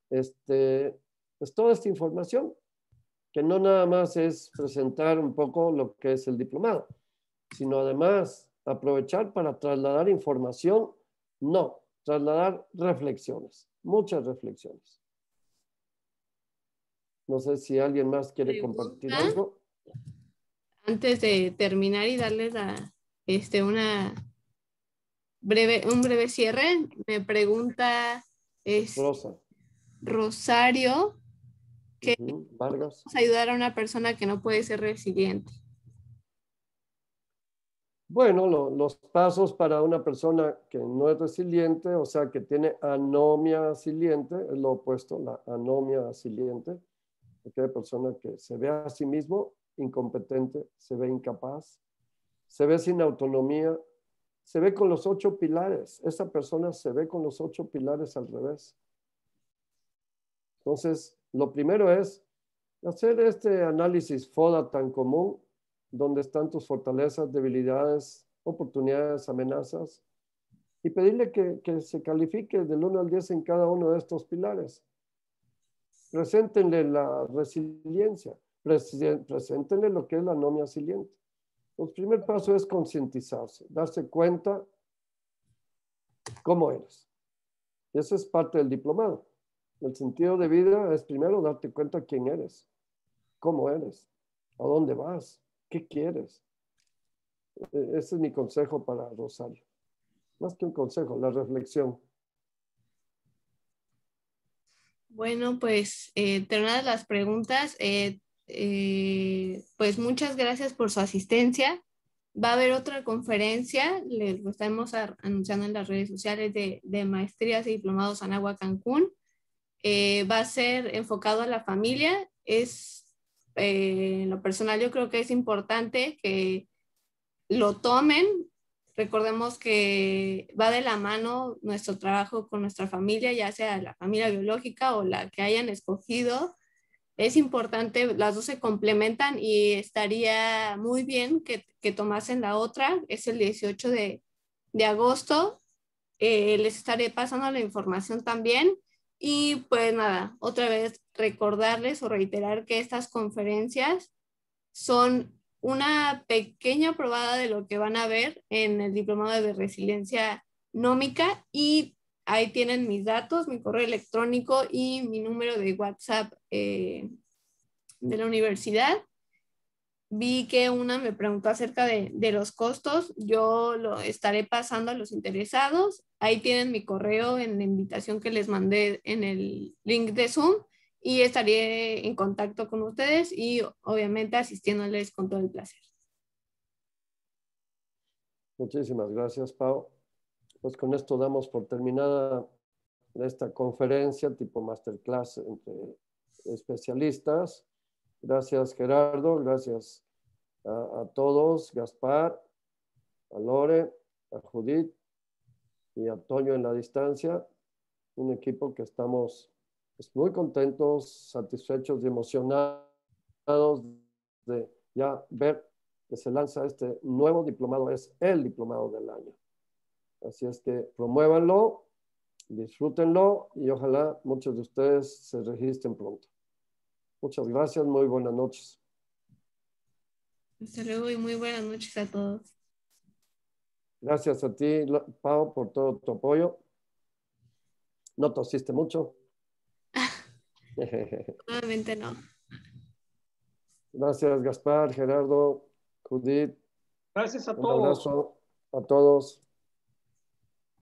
pues toda esta información, que no nada más es presentar un poco lo que es el diplomado, sino además aprovechar para trasladar información, trasladar reflexiones, muchas reflexiones. No sé si alguien más quiere compartir algo. Antes de terminar y darles un breve cierre, me pregunta Rosario que Vargas. vamos a ayudar a una persona que no puede ser resiliente. Bueno, los pasos para una persona que no es resiliente, o sea, que tiene anomia siliente, es lo opuesto, la anomia siliente. Aquella persona que se ve a sí mismo incompetente, se ve incapaz, se ve sin autonomía, se ve con los 8 pilares. Esa persona se ve con los 8 pilares al revés. Entonces, lo primero es hacer este análisis FODA tan común, donde están tus fortalezas, debilidades, oportunidades, amenazas, y pedirle que se califique del 1 al 10 en cada uno de estos pilares. Preséntenle la resiliencia, preséntenle lo que es la anomia siliente. El primer paso es concientizarse, darse cuenta cómo eres. Y eso es parte del diplomado. El sentido de vida es primero darte cuenta quién eres, cómo eres, a dónde vas, qué quieres. Ese es mi consejo para Rosario. Más que un consejo, la reflexión. Bueno, pues terminadas las preguntas, pues muchas gracias por su asistencia. Va a haber otra conferencia, lo estamos anunciando en las redes sociales de maestrías y diplomados Anáhuac Cancún. Va a ser enfocado a la familia. En lo personal yo creo que es importante que lo tomen. Recordemos que va de la mano nuestro trabajo con nuestra familia, ya sea la familia biológica o la que hayan escogido. Es importante, las dos se complementan y estaría muy bien que tomasen la otra. Es el 18 de agosto. Les estaré pasando la información también. Y pues nada, otra vez recordarles o reiterar que estas conferencias son una pequeña probada de lo que van a ver en el diplomado de resiliencia nómica, y ahí tienen mis datos, mi correo electrónico y mi número de WhatsApp la universidad. Vi que una me preguntó acerca de los costos. Yo lo estaré pasando a los interesados. Ahí tienen mi correo en la invitación que les mandé en el link de Zoom y estaré en contacto con ustedes y obviamente asistiéndoles con todo el placer. Muchísimas gracias, Pau. Pues con esto damos por terminada esta conferencia tipo masterclass entre especialistas. Gracias, Gerardo. Gracias a todos, Gaspar, a Lore, a Judith y a Toño en la distancia. Un equipo que estamos pues, muy contentos, satisfechos y emocionados de ya ver que se lanza este nuevo diplomado. Es el diplomado del año. Así es que promuévanlo, disfrútenlo y ojalá muchos de ustedes se registren pronto. Muchas gracias, muy buenas noches. Hasta luego y muy buenas noches a todos. Gracias a ti, Pau, por todo tu apoyo. No tosiste mucho. Nuevamente no. Gracias, Gaspar, Gerardo, Judith. Gracias a Un todos. abrazo a todos.